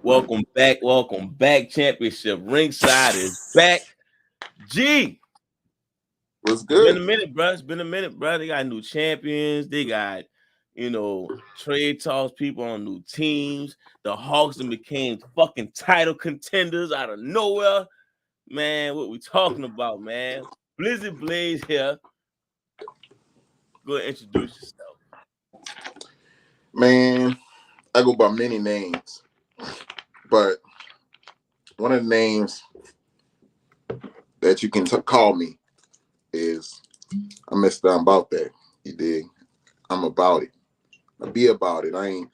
Welcome back. Welcome back. Championship Ringside is back. G. What's It's been a good? minute, bro. It's been a minute, bro. They got new champions. They got, trade talks, people on new teams. The Hawks then became fucking title contenders out of nowhere. Man, what we talking about, man? Blizzard Blaze here. Go ahead and introduce yourself. Man, I go by many names, but one of the names that you can call me is I'm Mr. I'm about that. You dig? I'm about it. I be about it. I ain't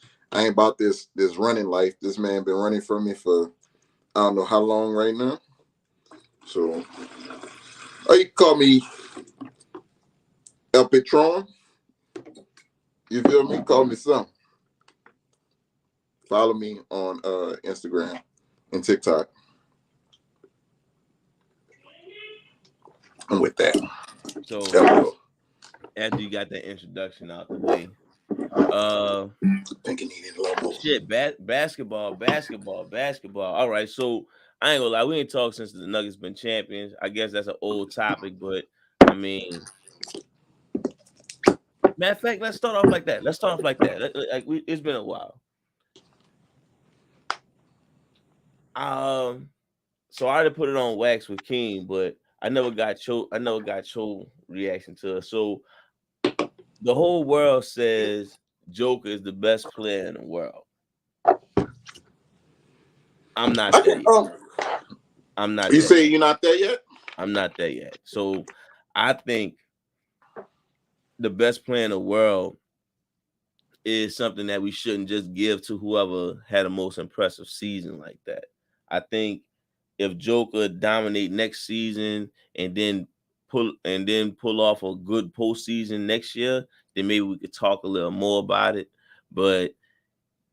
about this running life. This man been running from me for I don't know how long right now. So, or you can call me El Patron. You feel me? Call me something. Follow me on Instagram and TikTok. And with that, So after you got that introduction out the way, I think it needed a little more. shit, basketball. All right, so I ain't gonna lie, we ain't talked since the Nuggets been champions. I guess that's an old topic, but I mean, matter of fact, let's start off like that. It's been a while. So I already put it on wax with King, but I never got your reaction to it. So the whole world says Joker is the best player in the world. I'm not there yet. I'm not. You say you're not there yet? I'm not there yet. So I think the best player in the world is something that we shouldn't just give to whoever had a most impressive season like that. I think if Joker dominate next season and then pull off a good postseason next year, then maybe we could talk a little more about it. But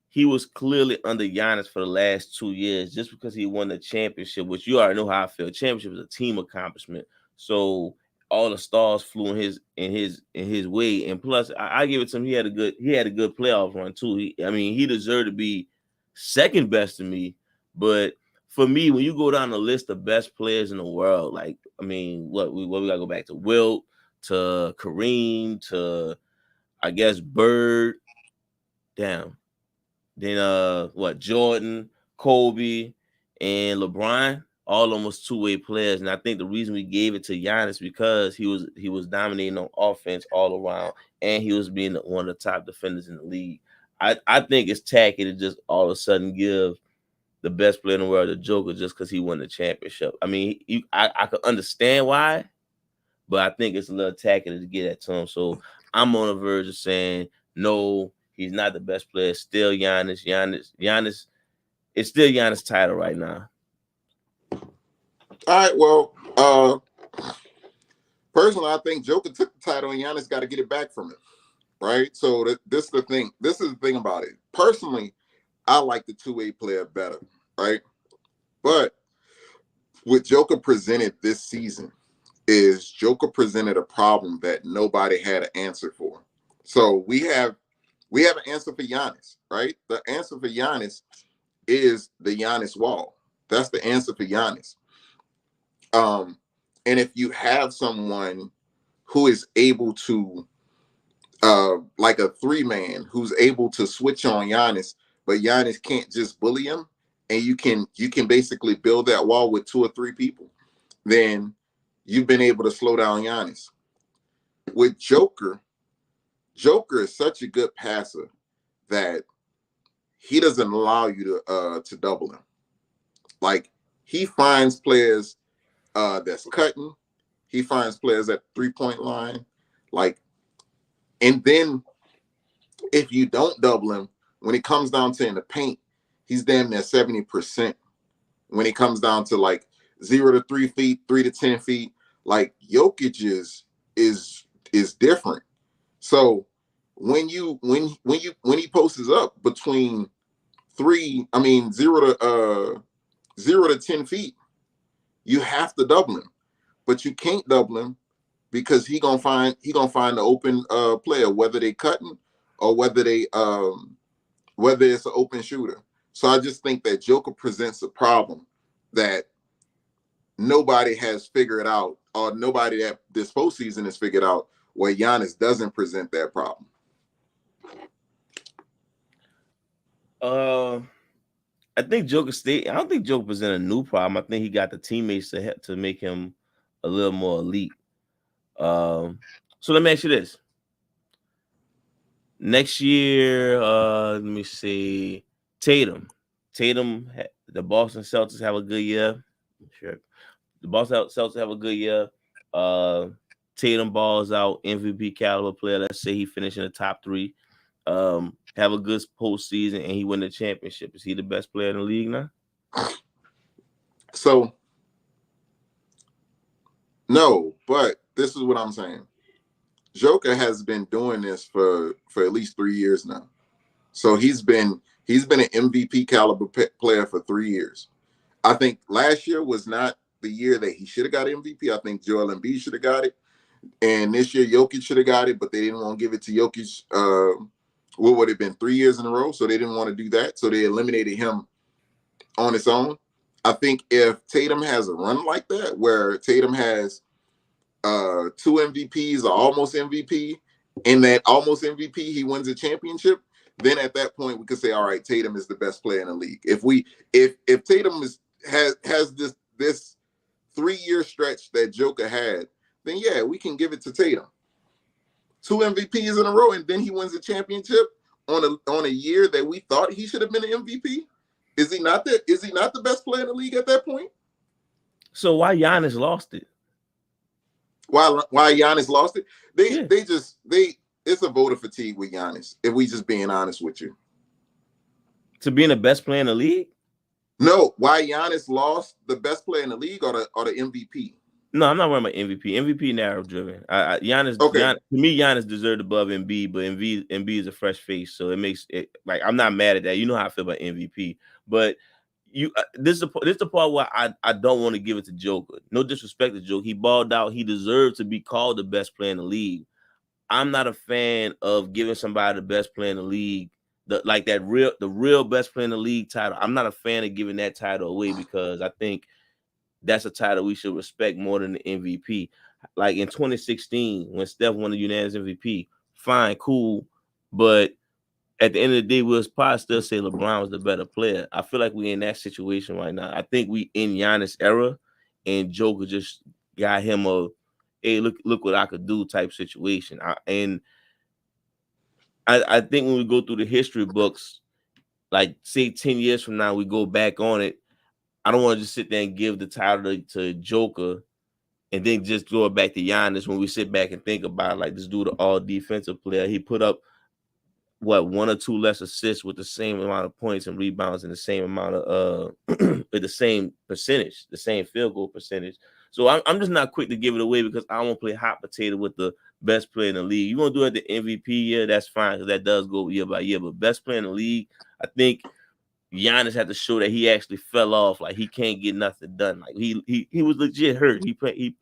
he was clearly under Giannis for the last 2 years just because he won the championship, which you already know how I feel. Championship is a team accomplishment. So all the stars flew in his way. And plus, I give it to him. He had a good playoff run too. He deserved to be second best to me. But for me, when you go down the list of best players in the world, like what we gotta go back to Wilt, to Kareem, to I guess Bird, damn. Then Jordan, Kobe, and LeBron, all almost two-way players. And I think the reason we gave it to Giannis because he was dominating on offense all around, and he was being one of the top defenders in the league. I think it's tacky to just all of a sudden give the best player in the world to Joker just because he won the championship. I mean, I could understand why, but I think it's a little tacky to get that to him. So I'm on the verge of saying no. He's not the best player. It's still Giannis. Giannis. It's still Giannis' title right now. All right. Well, personally, I think Joker took the title and Giannis got to get it back from him. Right. So this is the thing. This is the thing about it. Personally, I like the two-way player better. Right. But what Joker presented this season is Joker presented a problem that nobody had an answer for. So we have an answer for Giannis, right? The answer for Giannis is the Giannis wall. That's the answer for Giannis. And if you have someone who is able to, like a three-man, who's able to switch on Giannis, but Giannis can't just bully him, and you can basically build that wall with two or three people, then you've been able to slow down Giannis. With Joker is such a good passer that he doesn't allow you to double him. Like, he finds players that's cutting. He finds players at the 3-point line. Like, and then if you don't double him, when it comes down to in the paint, he's damn near 70%. When it comes down to like 0 to 3 feet, 3 to 10 feet, like Jokic is different. So when he posts up between 0 to 10 feet, you have to double him, but you can't double him because he gonna find the open player, whether they cutting or whether it's an open shooter. So I just think that Joker presents a problem that nobody has figured out, or nobody that this postseason has figured out, where Giannis doesn't present that problem. I think Joker stayed. I don't think Joker present a new problem. I think he got the teammates to make him a little more elite. So let me ask you this: next year, let me see, Tatum. The Boston Celtics have a good year. Sure, the Boston Celtics have a good year. Uh, Tatum balls out, MVP caliber player. Let's say he finished in the top three. Have a good postseason, and he win the championship. Is he the best player in the league now? So no, but this is what I'm saying. Joker has been doing this for at least 3 years now. So he's been an MVP caliber player for 3 years. I think last year was not the year that he should have got MVP. I think Joel Embiid should have got it. And this year, Jokic should have got it, but they didn't want to give it to Jokic. What would it have been 3 years in a row? So they didn't want to do that. So they eliminated him on its own. I think if Tatum has a run like that, where Tatum has 2 MVPs or almost MVP, in that almost MVP, he wins a championship, then at that point we could say, all right, Tatum is the best player in the league. If Tatum has this 3-year stretch that Joker had, then yeah, we can give it to Tatum. 2 MVPs in a row, and then he wins a championship on a year that we thought he should have been an MVP. Is he not the best player in the league at that point? So why Giannis lost it? Why Giannis lost it? It's a voter fatigue with Giannis, if we just being honest with you. To being the best player in the league? No, why Giannis lost the best player in the league or the MVP? No, I'm not worried about MVP. MVP narrow driven. Giannis, okay. To me, Giannis deserved above Embiid, but Embiid is a fresh face, so it makes it like I'm not mad at that. You know how I feel about MVP, but this is the part where I don't want to give it to Joker. No disrespect to Joker, he balled out. He deserved to be called the best player in the league. I'm not a fan of giving somebody the best player in the league, the real best player in the league title. I'm not a fan of giving that title away because I think that's a title we should respect more than the MVP. Like in 2016, when Steph won the unanimous MVP, fine, cool. But at the end of the day, we'll probably still say LeBron was the better player. I feel like we're in that situation right now. I think we in Giannis era, and Joker just got him a, hey, look what I could do type situation. I think when we go through the history books, like say 10 years from now, we go back on it, I don't want to just sit there and give the title to Joker and then just throw it back to Giannis when we sit back and think about it, like this dude, all defensive player. He put up 1 or 2 less assists with the same amount of points and rebounds and the same amount of with the same percentage, the same field goal percentage. So I'm just not quick to give it away because I won't play hot potato with the best player in the league. You want to do it at the MVP year, that's fine because that does go year by year. But best player in the league, I think Giannis had to show that he actually fell off. Like he can't get nothing done. Like he was legit hurt. He played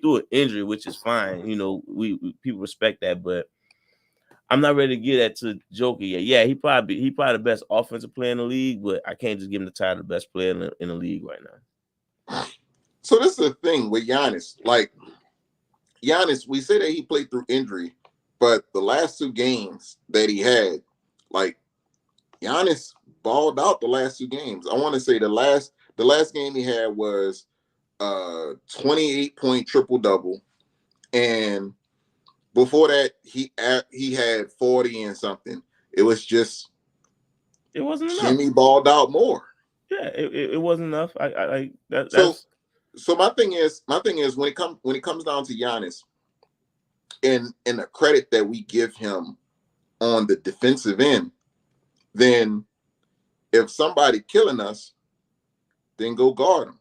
through an injury, which is fine. You know, we people respect that, but I'm not ready to give that to Joker yet. Yeah, he probably the best offensive player in the league, but I can't just give him the title of the best player in the league right now. So this is the thing with Giannis. Like Giannis, we say that he played through injury, but the last 2 games that he had, like Giannis balled out the last 2 games. I want to say the last game he had was 28-point triple-double, and before that he had 40 and something. It was just it wasn't enough. Jimmy balled out more. Yeah, it wasn't enough. So my thing is when it comes down to Giannis and the credit that we give him on the defensive end, then if somebody killing us, then go guard them.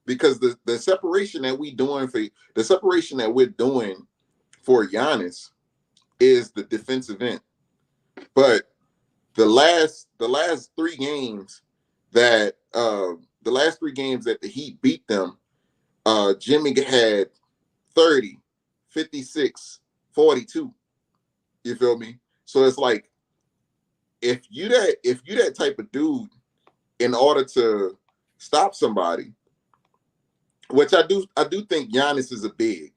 Because the separation that we're doing for Giannis is the defensive end. But the last 3 games that the Heat beat them, Jimmy had 30, 56, 42. You feel me? So it's like if you that type of dude, in order to stop somebody, which I do think Giannis is a big,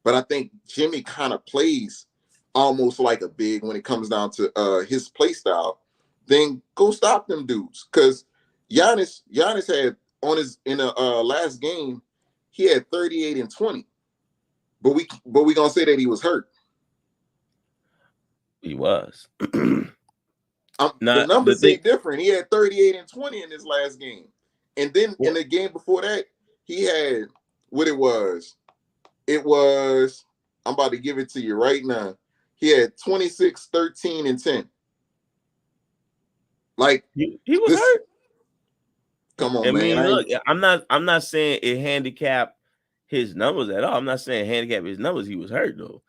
but I think Jimmy kind of plays almost like a big when it comes down to his play style. Then go stop them dudes, because Giannis had on his in the last game, he had 38 and 20, but we gonna say that he was hurt. He was. The Not the numbers say thing. different. He had 38 and 20 in his last game, and then in the game before that, he had what it was. It was, I'm about to give it to you right now. He had 26, 13, and 10. Like He was this. hurt. Come on, I man. mean, look, I'm not saying it handicapped his numbers at all. I'm not saying handicap his numbers. He was hurt though.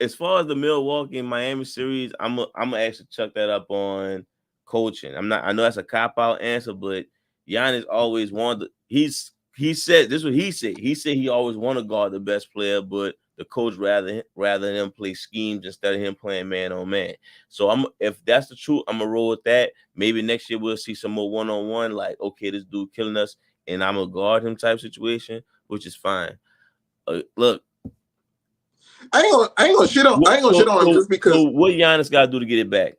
As far as the Milwaukee and Miami series, I'm gonna actually chuck that up on coaching. I'm not. I know that's a cop out answer, but Giannis always wanted. He said this is what he said. He said he always want to guard the best player, but the coach rather than him play schemes instead of him playing man on man. So if that's the truth, I'm gonna roll with that. Maybe next year we'll see some more one-on-one, like, okay, this dude killing us, and I'm gonna guard him type situation, which is fine. Look, I ain't gonna shit on him just because. So what Giannis got to do to get it back?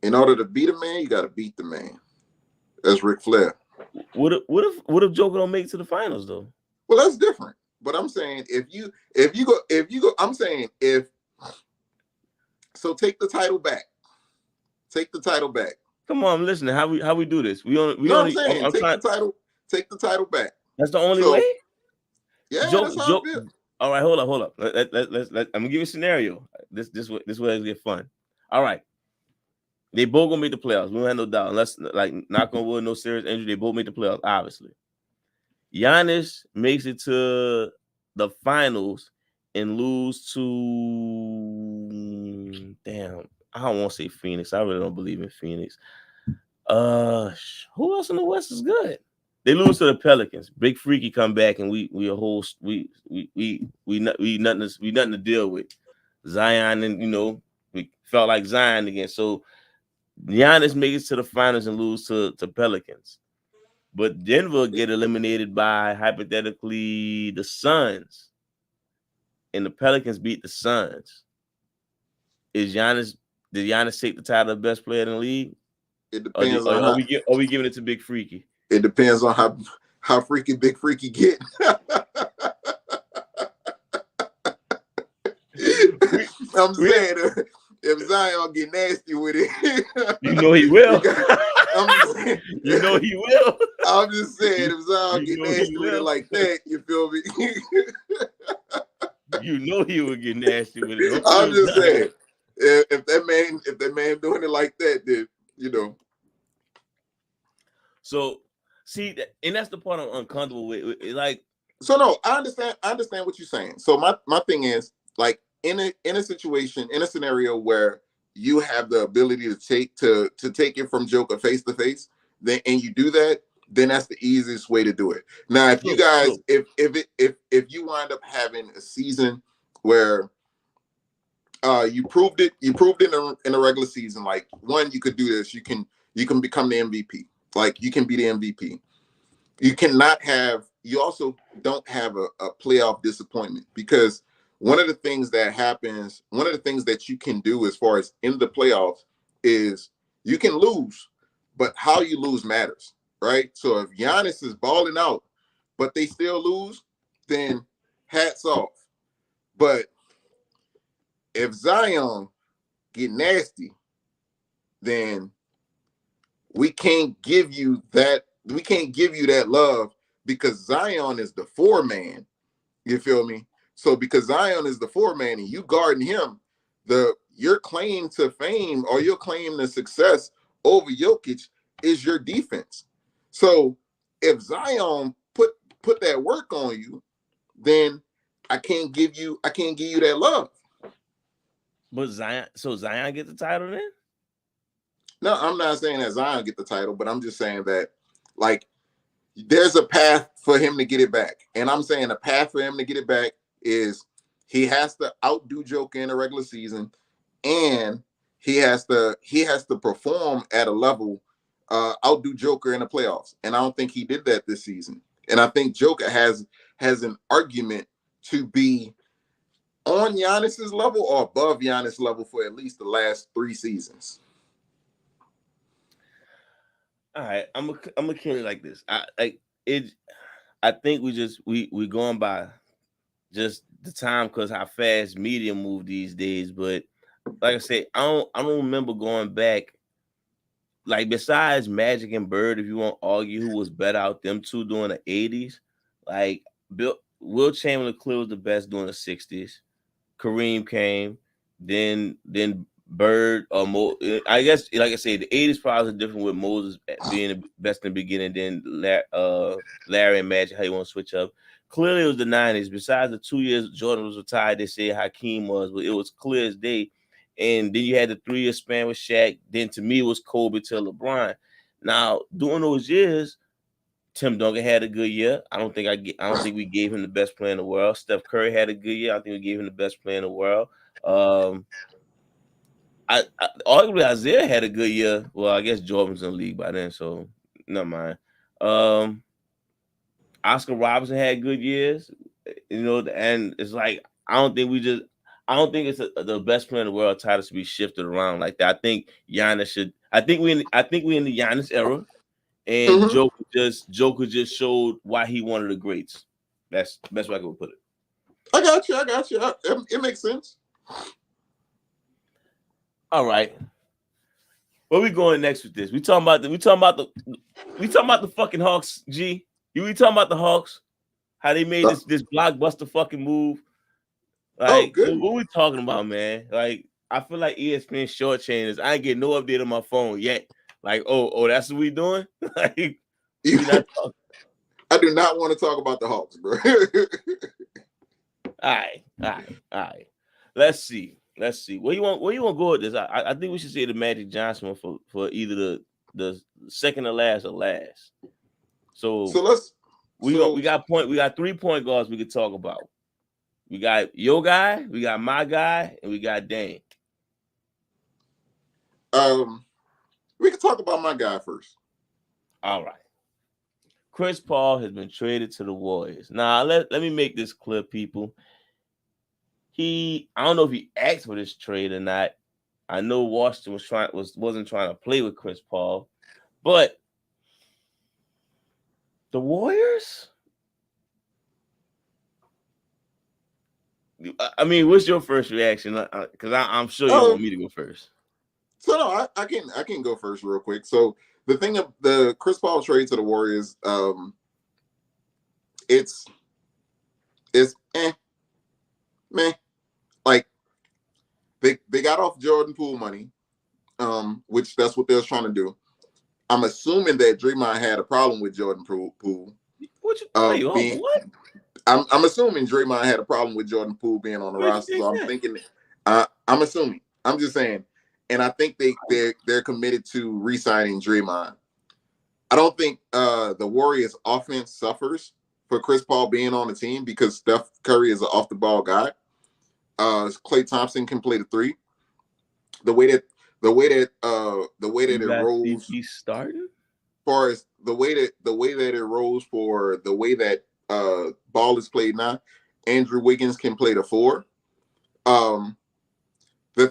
In order to beat a man, you got to beat the man. That's Ric Flair. What if Joker don't make it to the finals though? Well, that's different. But I'm saying if you go, I'm saying so take the title back. Take the title back. Come on, I'm listening. How we do this? I'm saying take the title back. That's the only way. Yeah, that's how I feel. All right, hold up. I'm gonna give you a scenario. This way it's get fun. All right, they both gonna make the playoffs. We don't have no doubt. Unless, like, knock on wood, no serious injury, they both make the playoffs. Obviously, Giannis makes it to the finals and lose to I don't want to say Phoenix. I really don't believe in Phoenix. Who else in the West is good? They lose to the Pelicans. Big Freaky come back and we nothing to deal with. Zion, and we felt like Zion again. So Giannis makes it to the finals and lose to Pelicans. But Denver get eliminated by, hypothetically, the Suns. And the Pelicans beat the Suns. Did Giannis take the title of best player in the league? It depends on are we giving it to Big Freaky? It depends on how freaky Big Freaky get. I'm saying if Zion get nasty with it, you know he will. You know he will. I'm just saying if Zion get nasty with it like that, you feel me? You know he would get nasty with it. I'm just saying if that man doing it like that, then So see, and that's the part I'm uncomfortable with. Like, so no, I understand what you're saying. So my thing is, like, in a situation, in a scenario where you have the ability to take it from Joker face to face, then and you do that, then that's the easiest way to do it. Now, if you guys, if you wind up having a season where you proved it in the regular season, like, one, you could do this, you can become the MVP. Like, you can be the MVP. You also don't have a playoff disappointment, because one of the things that you can do as far as in the playoffs is you can lose, but how you lose matters, right? So if Giannis is balling out, but they still lose, then hats off. But if Zion get nasty, then we can't give you that love, because Zion is the four-man. You feel me? So because Zion is the four-man and you guarding him, your claim to fame or your claim to success over Jokic is your defense. So if Zion put that work on you, then I can't give you that love. But Zion get the title then? No, I'm not saying that Zion get the title, but I'm just saying that, like, there's a path for him to get it back. And I'm saying the path for him to get it back is He has to outdo Joker in the regular season, and he has to perform at a level, outdo Joker in the playoffs. And I don't think he did that this season. And I think Joker has an argument to be on Giannis's level or above Giannis' level for at least the last 3 seasons. All right, I'm gonna kill it like this. I think we going by just the time because how fast media move these days. But like I said, I don't remember going back. Like besides Magic and Bird, if you want to argue who was better out them two during the 80s, like Will Chamberlain clearly was the best during the 60s. Kareem came, then Bird or Mo. I guess like I said, the 80s probably was different with Moses being the best in the beginning. Then Larry and Magic, how you want to switch up? Clearly, it was the 90s. Besides the 2 years Jordan was retired, they say Hakeem was, but it was clear as day. And then you had the 3 year span with Shaq. Then to me, it was Kobe to LeBron. Now, during those years, Tim Duncan had a good year. I don't think we gave him the best player in the world. Steph Curry had a good year. I think we gave him the best player in the world. Arguably Isaiah had a good year. Well, I guess Jordan was in the league by then, so never mind. Oscar Robertson had good years, and it's like I don't think it's the best player in the world title to be shifted around like that. I think Giannis should. I think we in the Giannis era. And Joker just showed why he one of the greats. That's the best way I could put it. I got you. It makes sense. All right. Where we going next with this? We talking about the fucking Hawks, G. We talking about the Hawks? How they made this blockbuster fucking move? Like, what we talking about, man? Like, I feel like ESPN shortchanged. I ain't getting no update on my phone yet. Like, oh, that's what we doing? Like, I do not want to talk about the Hawks, bro. All right. Let's see. Where you want to go with this? I think we should say the Magic Johnson one for either the second to last or last. So we got 3 point guards we could talk about. We got your guy, we got my guy, and we got Dane. We can talk about my guy first. All right. Chris Paul has been traded to the Warriors. Now let me make this clear, people. I don't know if he asked for this trade or not. I know Washington wasn't trying to play with Chris Paul, but the Warriors. I mean, what's your first reaction? Because I'm sure you want me to go first. So no, I can go first real quick. So the thing of the Chris Paul trade to the Warriors, it's meh. Like they got off Jordan Poole money, which that's what they was trying to do. I'm assuming that Draymond had a problem with Jordan Poole. What you what? I'm assuming Draymond had a problem with Jordan Poole being on the roster. So I'm thinking, I'm assuming. I'm just saying, and I think they're committed to re-signing Draymond. I don't think the Warriors' offense suffers for Chris Paul being on the team because Steph Curry is an off-the-ball guy. Klay Thompson can play the 3. The way that it rolls. He started. As far as the way that it rolls for the way that ball is played now, Andrew Wiggins can play the 4. The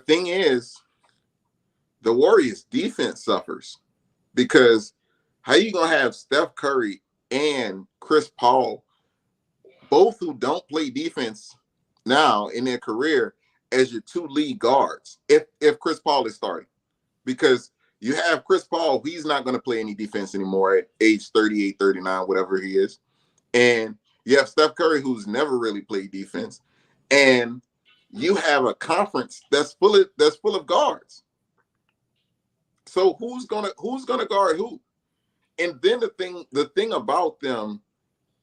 thing is, the Warriors' defense suffers because how you gonna have Steph Curry and Chris Paul, both who don't play defense now in their career, as your 2 lead guards if Chris Paul is starting? Because you have Chris Paul, he's not going to play any defense anymore at age 38, 39, whatever he is. And you have Steph Curry, who's never really played defense. And you have a conference that's full of guards. So who's gonna guard who? And then the thing about them,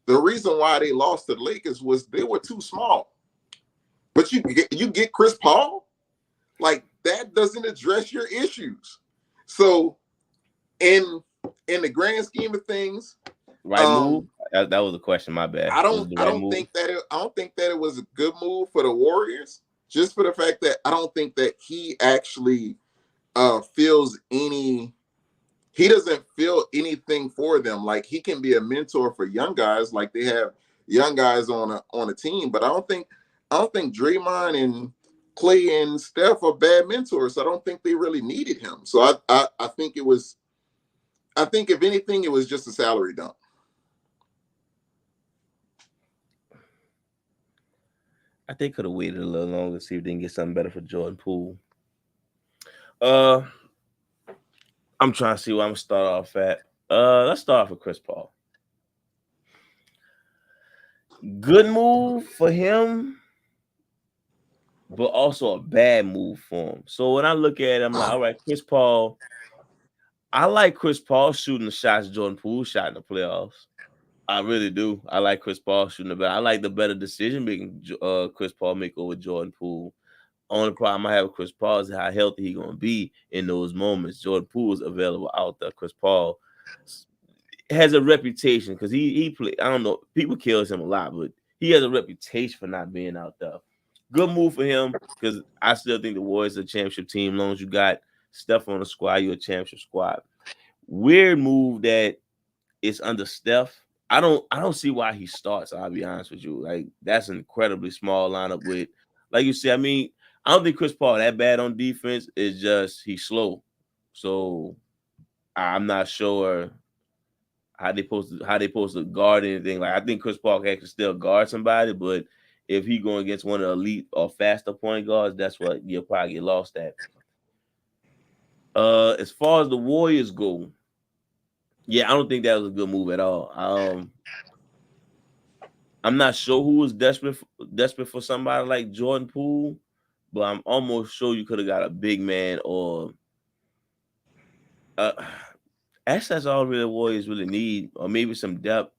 the reason why they lost to the Lakers was they were too small. But you get Chris Paul, like that doesn't address your issues. So in the grand scheme of things, Right move? That was a question. My bad. Was it the I right don't move? think that it was a good move for the Warriors, just for the fact that I don't think that he actually feels any. He doesn't feel anything for them. Like, he can be a mentor for young guys, like they have young guys on a team. But I don't think Draymond and Clay and Steph are bad mentors. So I don't think they really needed him. So I think it was. I think if anything, it was just a salary dump. I think could have waited a little longer, see if they can get something better for Jordan Poole. Uh, I'm trying to see where I'm gonna start off at. Let's start off with Chris Paul. Good move for him, but also a bad move for him. So when I look at it, I'm like, all right, Chris Paul. I like Chris Paul shooting the shots Jordan Poole shot in the playoffs. I really do. I like Chris Paul shooting the better. I like the better decision making Chris Paul make over Jordan Poole. Only problem I have with Chris Paul is how healthy he gonna be in those moments. Jordan Poole is available out there. Chris Paul has a reputation because he play. I don't know. People kills him a lot, but he has a reputation for not being out there. Good move for him because I still think the Warriors are a championship team. As long as you got Steph on the squad, you're a championship squad. Weird move that it's under Steph. I don't see why he starts. I'll be honest with you. Like, that's an incredibly small lineup with, like you said. I mean, I don't think Chris Paul that bad on defense. It's just he's slow. So I'm not sure how they supposed to guard anything. Like, I think Chris Paul can actually still guard somebody, but if he going against one of the elite or faster point guards, that's what you'll probably get lost at. As far as the Warriors go, yeah, I don't think that was a good move at all. I'm not sure who was desperate for somebody like Jordan Poole, but I'm almost sure you could have got a big man or uh, actually that's all really the Warriors really need, or maybe some depth,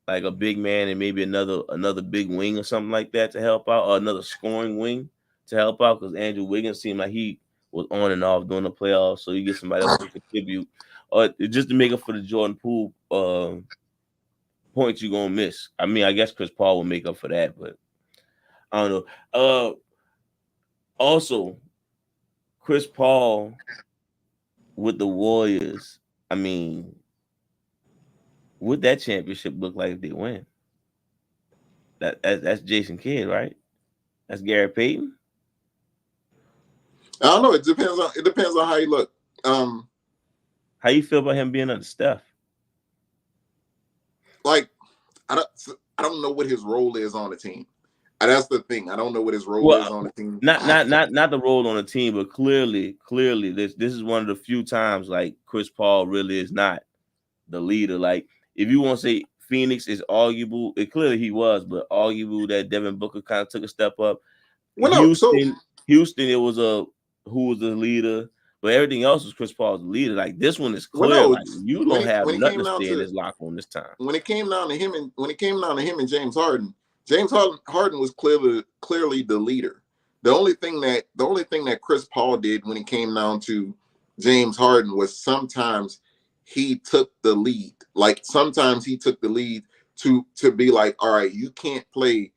like a big man and maybe another big wing or something like that to help out, or another scoring wing to help out because Andrew Wiggins seemed like he was on and off during the playoffs, so you get somebody else who can contribute, or just to make up for the Jordan Poole points you're gonna miss. I mean, I guess Chris Paul will make up for that, but I don't know. Also, Chris Paul with the Warriors. I mean, what that championship look like if they win? That's Jason Kidd, right? That's Gary Payton. I don't know. It depends on how you look. How you feel about him being under Steph? Like, I don't know what his role is on the team. That's the thing. I don't know what his role is Well, on the team. not the role on the team, but clearly, this is one of the few times like Chris Paul really is not the leader. Like, if you want to say Phoenix is arguable, it clearly he was, but arguable that Devin Booker kind of took a step up. Well, no. So, Houston, it was who was the leader, but everything else was Chris Paul's the leader. Like, this one is well, clear. no. Like, you don't have When it nothing came to down stay in to this locker room this time. when it came down to him and James Harden, Harden was clearly the leader. The only thing that Chris Paul did when it came down to James Harden was sometimes he took the lead. Like, sometimes he took the lead to be like, all right, you can't play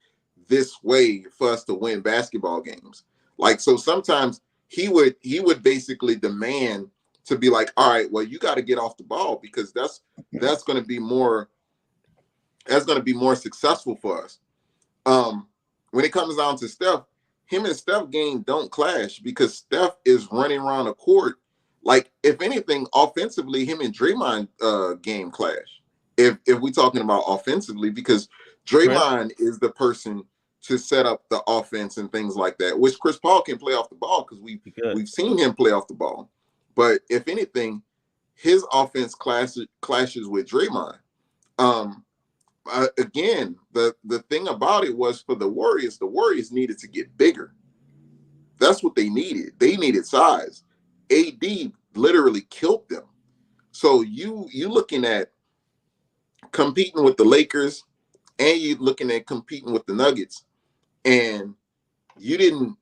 this way for us to win basketball games. Like, so sometimes he would basically demand to be like, all right, well, you got to get off the ball because that's going to be more successful for us. When it comes down to Steph, him and Steph game don't clash because Steph is running around the court. Like, if anything, offensively, him and Draymond game clash. If we're talking about offensively, because Draymond is the person to set up the offense and things like that, which Chris Paul can play off the ball because we've seen him play off the ball. But if anything, his offense clashes with Draymond. Again, the thing about it was for the Warriors needed to get bigger. That's what they needed. They needed size. AD literally killed them. So you looking at competing with the Lakers and you looking at competing with the Nuggets, and you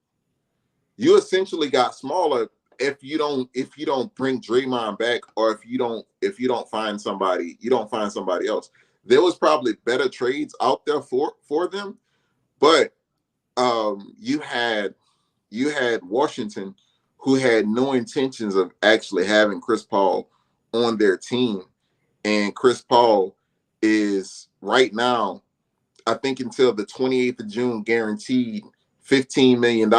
essentially got smaller if you don't bring Draymond back, or if you don't find somebody, else. There was probably better trades out there for them, but you had Washington, who had no intentions of actually having Chris Paul on their team, and Chris Paul is right now, I think, until the 28th of June, guaranteed $15 million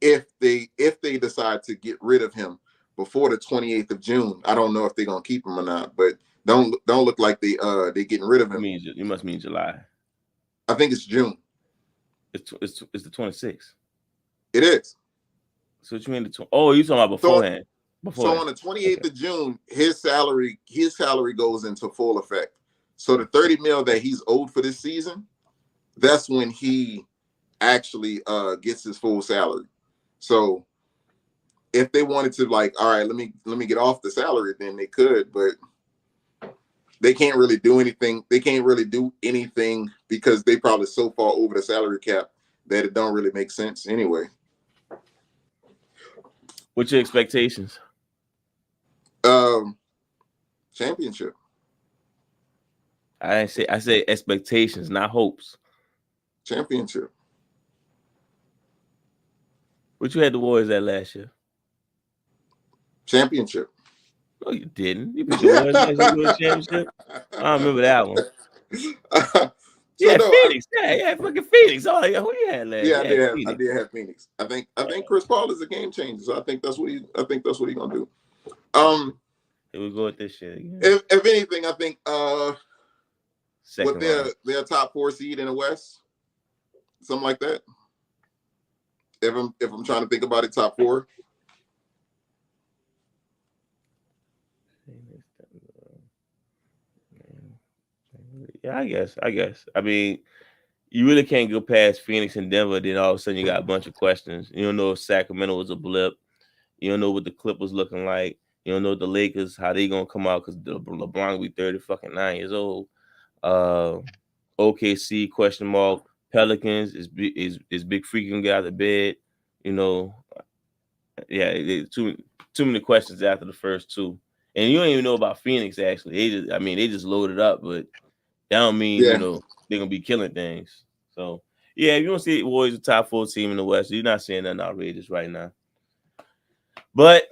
if they decide to get rid of him before the 28th of June. I don't know if they're gonna keep him or not, but don't look like they getting rid of him. You must mean July. I think it's June. It's the 26th. It is. So what you mean oh, you talking about beforehand? So on the 28th of June, his salary goes into full effect. So the 30 mil that he's owed for this season, that's when he actually gets his full salary. So if they wanted to, like, all right, let me get off the salary, then they could, but they can't really do anything. They can't really do anything because they probably so far over the salary cap that it don't really make sense anyway. What's your expectations? Championship. I say expectations, not hopes. Championship. What you had the Warriors at last year? Championship. No, you didn't. You picked the Warriors last year to win the championship. I don't remember that one. Phoenix. Yeah, fucking Phoenix. Oh, yeah, who you had last? Yeah, I did have Phoenix. I think Chris Paul is a game changer. So I think that's what he's gonna do. Here we go with this shit again. If anything, I think second with their top 4 seed in the West, something like that. If I'm trying to think about it, top 4. Yeah, I guess. I mean, you really can't go past Phoenix and Denver. Then all of a sudden you got a bunch of questions. You don't know if Sacramento was a blip. You don't know what the Clippers looking like. You don't know the Lakers, how they gonna come out, because LeBron will be 39 years old. OKC question mark. Pelicans is Big Freaking get out of bed. You know, yeah, too many questions after the first 2, and you don't even know about Phoenix. Actually, they just loaded up, but that don't mean they're gonna be killing things. So yeah, if you don't see Warriors a top 4 team in the West, you're not seeing nothing outrageous right now. But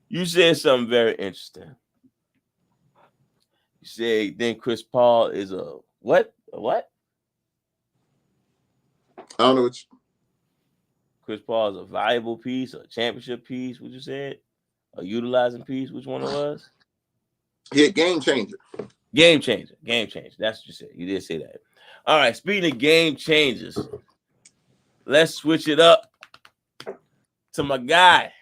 you said something very interesting. You said then Chris Paul is a what? A what? I don't know what Chris Paul is a valuable piece, a championship piece. What you said? A utilizing piece. Which one it was? Yeah, game changer. Game changer. That's what you said. You did say that. All right. Speaking of game changers, let's switch it up to my guy,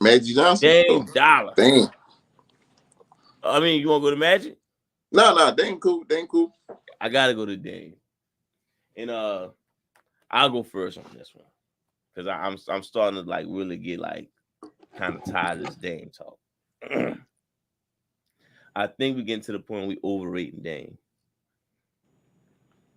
Magic Johnson. Dame Dollar. Dang. I mean, you want to go to Magic? No, Dame cool. I gotta go to Dame, and I'll go first on this one because I'm starting to like really get like kind of tired of this Dame talk. I think we're getting to the point we overrating Dame.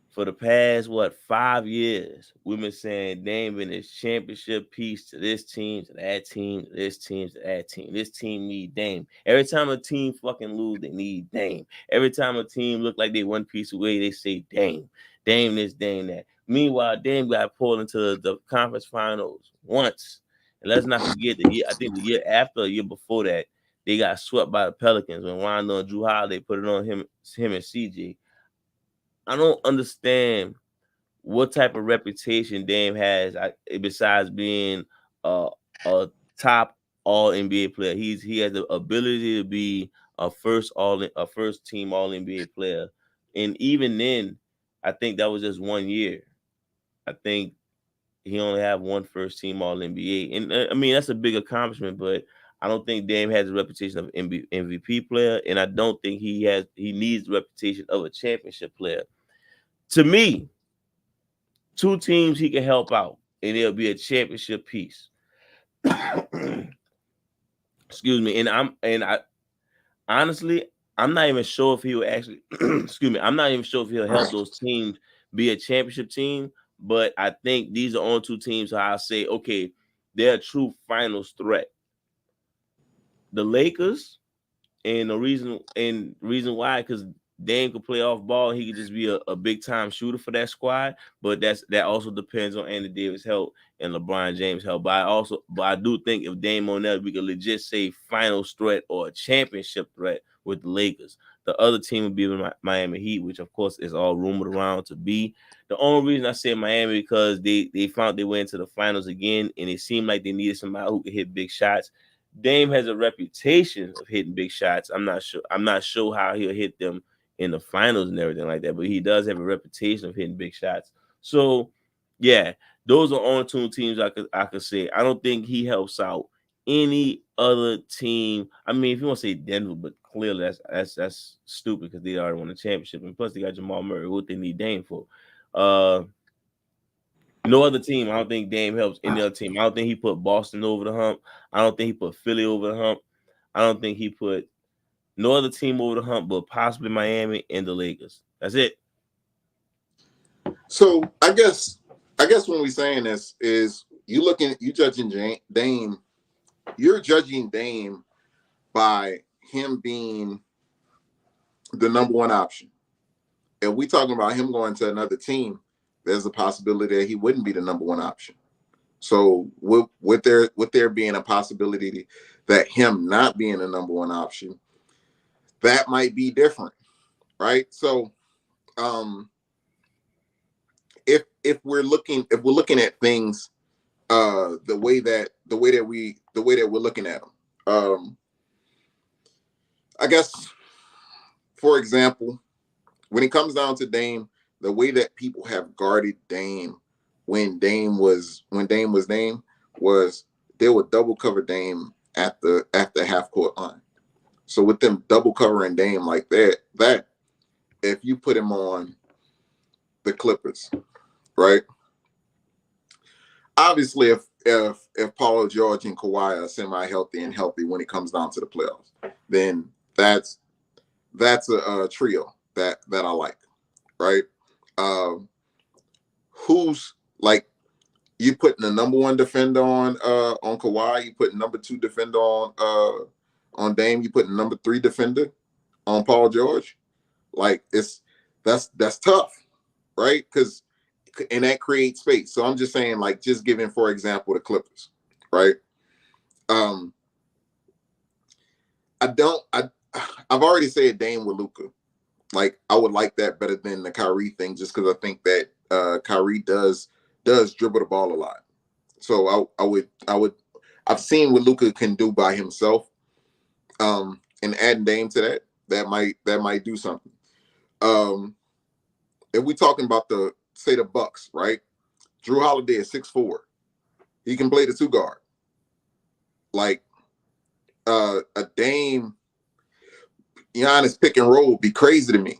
For the past 5 years, we've been saying Dame been this championship piece to this team, to that team, to this team, to that team. This team need Dame. Every time a team fucking lose, they need Dame. Every time a team look like they one piece away, they say Dame. Dame this, Dame that. Meanwhile, Dame got pulled into the conference finals once. And let's not forget the year after, a year before that, they got swept by the Pelicans when Rondo and Drew Holiday put it on him and CJ. I don't understand what type of reputation Dame has besides being a top All NBA player. He has the ability to be a first team All NBA player, and even then, I think that was just 1 year. I think he only have one first team All NBA, and I mean that's a big accomplishment, but I don't think Dame has a reputation of MVP player, and I don't think he needs the reputation of a championship player. To me, 2 teams he can help out, and it'll be a championship piece. Excuse me, I honestly, I'm not even sure if he will actually. Excuse me, I'm not even sure if he'll help those teams be a championship team. But I think these are only 2 teams. So I'll say, okay, they're a true finals threat. The Lakers, and the reason why, because Dame could play off ball, he could just be a big time shooter for that squad. But that also depends on Anthony Davis' health and LeBron James' health. But I do think if Dame on that, we could legit say finals threat or a championship threat with the Lakers. The other team would be the Miami Heat, which of course is all rumored around to be. The only reason I say Miami because they found they went into the finals again, and it seemed like they needed somebody who could hit big shots. Dame has a reputation of hitting big shots. I'm not sure. I'm not sure how he'll hit them in the finals and everything like that, but he does have a reputation of hitting big shots. So, yeah, those are only two teams I could say. I don't think he helps out any other team. I mean, if you want to say Denver, but clearly that's stupid because they already won the championship, and plus they got Jamal Murray. What they need Dame for? Uh, no other team. I don't think Dame helps any other team. I don't think he put Boston over the hump. I don't think he put Philly over the hump. I don't think he put no other team over the hump, but possibly Miami and the Lakers. That's it. So I guess when we saying this is you judging Dame, you're judging Dame by him being the number one option. If we talking about him going to another team, there's a possibility that he wouldn't be the number one option. So with there being a possibility that him not being the number one option, that might be different, right? So if we're looking at things the way that we're looking at them, I guess for example, when it comes down to Dame, the way that people have guarded Dame when Dame was Dame was they would double cover Dame at the half court line. So with them double covering Dame like that if you put him on the Clippers, right? Obviously, if Paul George and Kawhi are semi-healthy and healthy when it comes down to the playoffs, then that's a trio that I like, right? Who's like you putting the number one defender on Kawhi, you putting number two defender on Dame, you putting number three defender on Paul George. Like that's tough, right? Because and that creates space. So I'm just saying, like, just giving for example the Clippers, right? Um, I've already said Dame with Luka. Like I would like that better than the Kyrie thing, just because I think that Kyrie does dribble the ball a lot. So I've seen what Luka can do by himself. And adding Dame to that might do something. If we talking about the Bucks, right? Drew Holiday is 6'4". He can play the two guard. Like a Dame Giannis pick and roll would be crazy to me.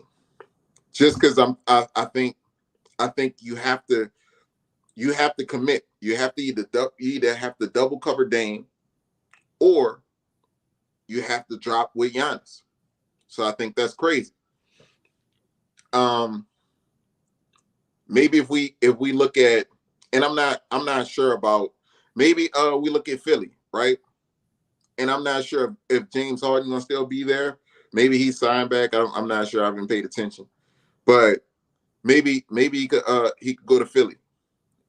Just because I think you have to commit. You have to either have to double cover Dame or you have to drop with Giannis. So I think that's crazy. Maybe if we look at, and I'm not sure about, maybe we look at Philly, right? And I'm not sure if James Harden gonna still be there. Maybe he's signed back. I'm not sure. I haven't paid attention, but maybe he could go to Philly,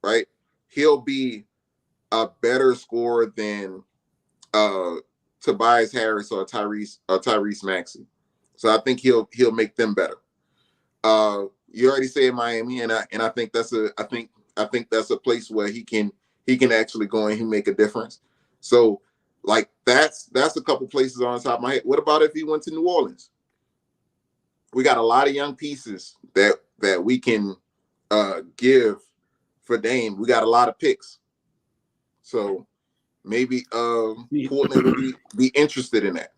right? He'll be a better scorer than Tobias Harris or Tyrese Maxey. So I think he'll make them better. You already said Miami, and I think that's a place where he can actually go and he make a difference. So like that's a couple places on the top of my head. What about if he went to New Orleans? We got a lot of young pieces that we can give for Dame. We got a lot of picks. So maybe Portland would be interested in that.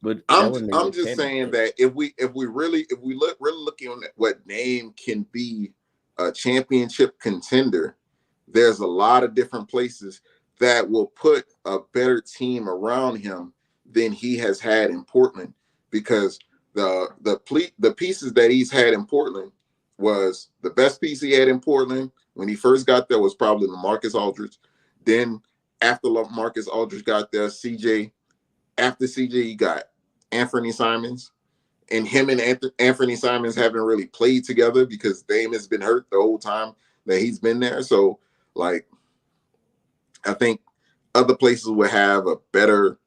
But I'm just saying that if we really looking at what Dame can be a championship contender, there's a lot of different places that will put a better team around him than he has had in Portland, because the pieces that he's had in Portland was the best piece he had in Portland when he first got there was probably LaMarcus Aldridge. Then after Marcus Aldridge got there, CJ. After CJ, you got Anthony Simons, and him and Anthony Simons haven't really played together because Dame has been hurt the whole time that he's been there. So, like, I think other places would have a better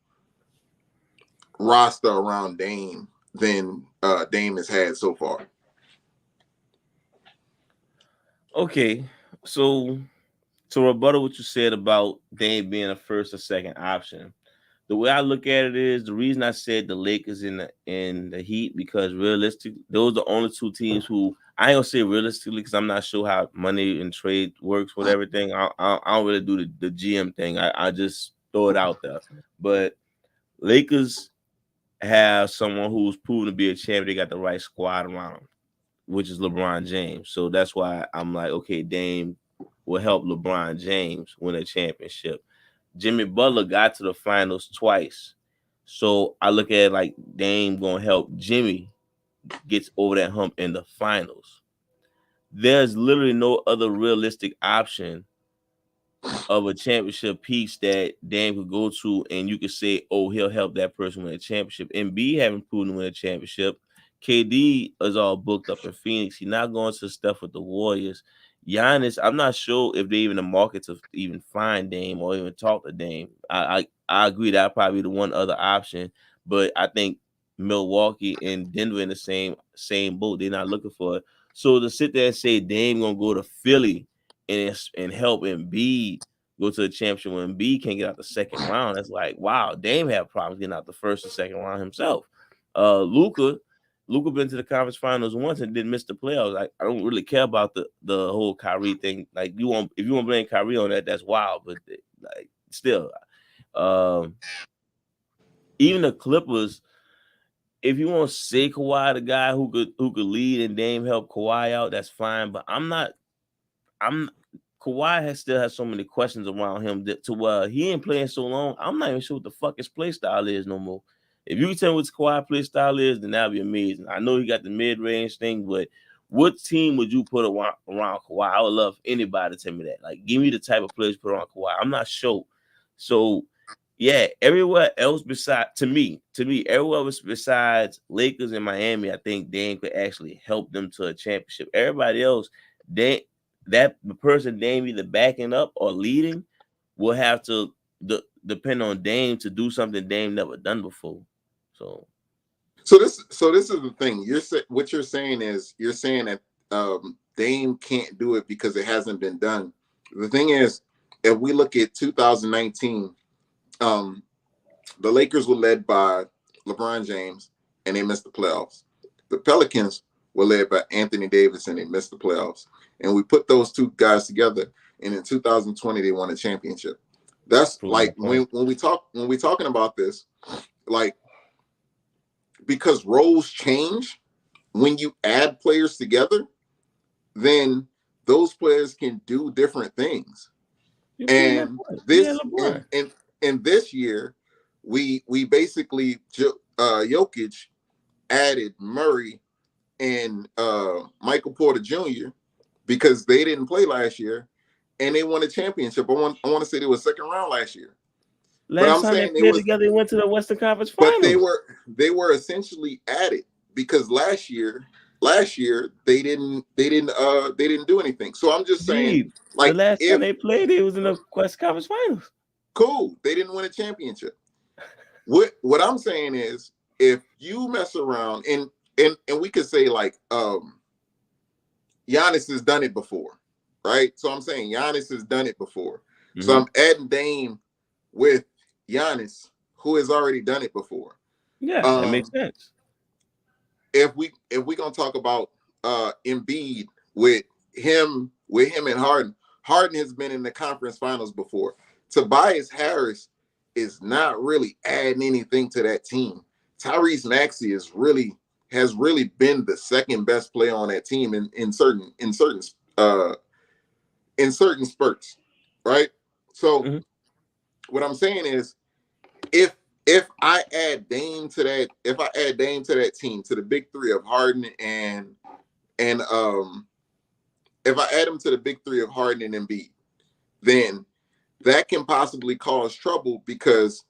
roster around Dame than Dame has had so far. Okay, so to rebuttal what you said about Dame being a first or second option, the way I look at it is the reason I said the Lakers in the Heat, because realistic, those are the only two teams who I ain't gonna say realistically because I'm not sure how money and trade works with everything. I don't really do the GM thing. I just throw it out there. But Lakers have someone who's proven to be a champion. They got the right squad around them, which is LeBron James. So that's why I'm like, okay, Dame will help LeBron James win a championship. Jimmy Butler got to the finals twice. So I look at it like Dame gonna help Jimmy gets over that hump in the finals. There's literally no other realistic option of a championship piece that Dame could go to and you could say, oh, he'll help that person win a championship. Embiid haven't proven to win a championship. KD is all booked up in Phoenix. He's not going to stuff with the Warriors. Giannis, I'm not sure if they even in the market to even find Dame or even talk to Dame. I agree that probably the one other option, but I think Milwaukee and Denver in the same boat. They're not looking for it. So to sit there and say Dame gonna go to Philly and help Embiid go to the championship when Embiid can't get out the second round. That's like, wow, Dame had problems getting out the first and second round himself. Luca been to the conference finals once and didn't miss the playoffs. I don't really care about the whole Kyrie thing. Like if you want to blame Kyrie on that, that's wild. But like still, um, even the Clippers, if you want to say Kawhi, the guy who could lead and Dame help Kawhi out, that's fine. But I'm Kawhi still has so many questions around him that to where he ain't playing so long. I'm not even sure what the fuck his play style is no more. If you can tell me what Kawhi play style is, then that'd be amazing. I know he got the mid range thing, but what team would you put around Kawhi? I would love anybody to tell me that. Like, give me the type of players put around Kawhi. I'm not sure. So yeah, everywhere else besides everywhere else besides Lakers and Miami, I think Dame could actually help them to a championship. Everybody else, they that the person Dame either backing up or leading will have to depend on Dame to do something Dame never done before. So So this is the thing. What you're saying is you're saying that Dame can't do it because it hasn't been done. The thing is, if we look at 2019, um, the Lakers were led by LeBron James and they missed the playoffs. The Pelicans were led by Anthony Davis and they missed the playoffs. And we put those two guys together, and in 2020 they won a championship. That's prove my like point. when we talking about this, like, because roles change when you add players together, then those players can do different things. You prove my And point. Yeah, this LeBron. and this year, we basically Jokic added Murray and Michael Porter Jr. because they didn't play last year, and they won a championship. I want to say they was second round last year, but Last I'm time they saying played together, they went to the Western Conference they Finals. were essentially added because last year they didn't do anything. So I'm just saying, Gee, the like, last time if they played, they was in the Western Conference Finals. cool, they didn't win a championship. What I'm saying is, if you mess around and we could say, like, Giannis has done it before, right? So I'm saying Giannis has done it before. So Mm-hmm. I'm adding Dame with Giannis, who has already done it before. Yeah, that makes Um, sense. if we gonna talk about Embiid with him and Harden, Harden has been in the conference finals before. Tobias Harris is not really adding anything to that team. Tyrese Maxey has really been the second best player on that team uh in certain spurts, right? So Mm-hmm. what I'm saying is, if if I add Dame to that team, to the big three of Harden and if I add him to the big three of Harden and Embiid, then that can possibly cause trouble because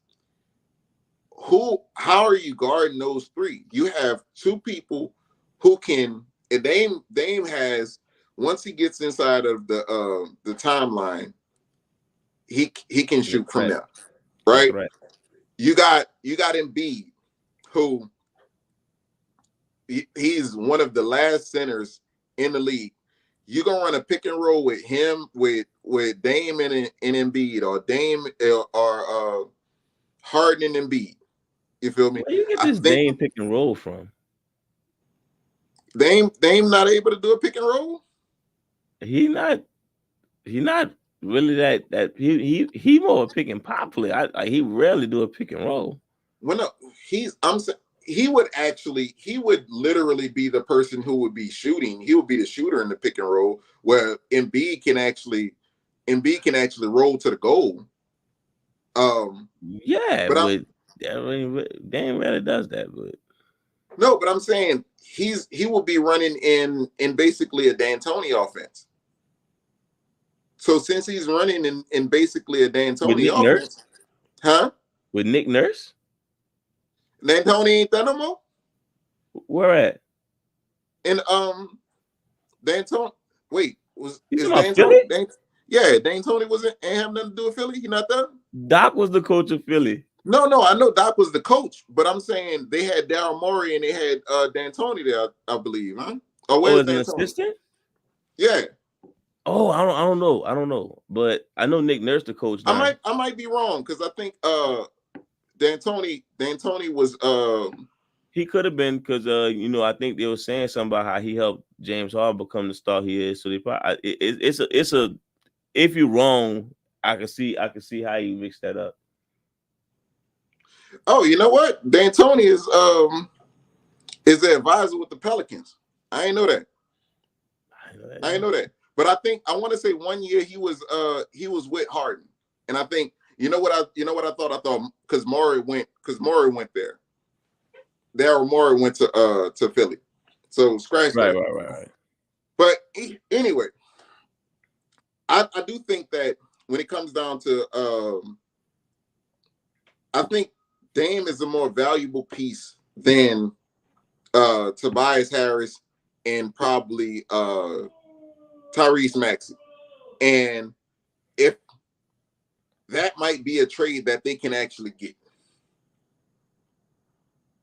how are you guarding those three? You have two people who can, and Dame has, once he gets inside of the timeline, he can He's a shoot from threat. there, He's a right? threat. You got Embiid, who he's one of the last centers in the league. You're gonna run a pick and roll with him, with Dame and Embiid, or Dame or Harden and Embiid. You feel me? Where you get I this think Dame pick and roll from? Dame not able to do a pick and roll. He not he not really that he more pick and pop play. He rarely do a pick and roll. When I'm saying he would literally be the person who would be shooting. He would be the shooter in the pick and roll, where Embiid can actually roll to the goal. Yeah, But but I mean, Dame rarely does that. But no, but I'm saying he will be running in basically a D'Antoni offense. So since he's running in basically a with D'Antoni Nick Nurse, offense, huh? with Nick Nurse, D'Antoni ain't that no more. where at? And D'Antoni, wait, You is talking about Philly? Yeah, D'Antoni ain't have nothing to do with Philly. He not there. Doc was the coach of Philly. No, I know Doc was the coach, but I'm saying they had Daryl Morey and they had D'Antoni there, I believe, huh? Oh, Oh, where's as an D'Antoni? assistant? Yeah. Oh, I don't know. But I know Nick Nurse the coach now. I might be wrong because I think D'Antoni was He could have been because I think they were saying something about how he helped James Harden become the star he is. So they probably it's a if you're wrong, I can see how you mix that up. Oh, you know what? D'Antoni is the advisor with the Pelicans. I ain't know that. I ain't know that. But I want to say 1 year he was with Harden. And I think you know what I thought? I thought because Morey went there. Daryl Morey went to Philly. So scratch that. Right. But anyway, I do think that when it comes down to I think Dame is a more valuable piece than Tobias Harris and probably Tyrese Maxey. And if that might be a trade that they can actually get.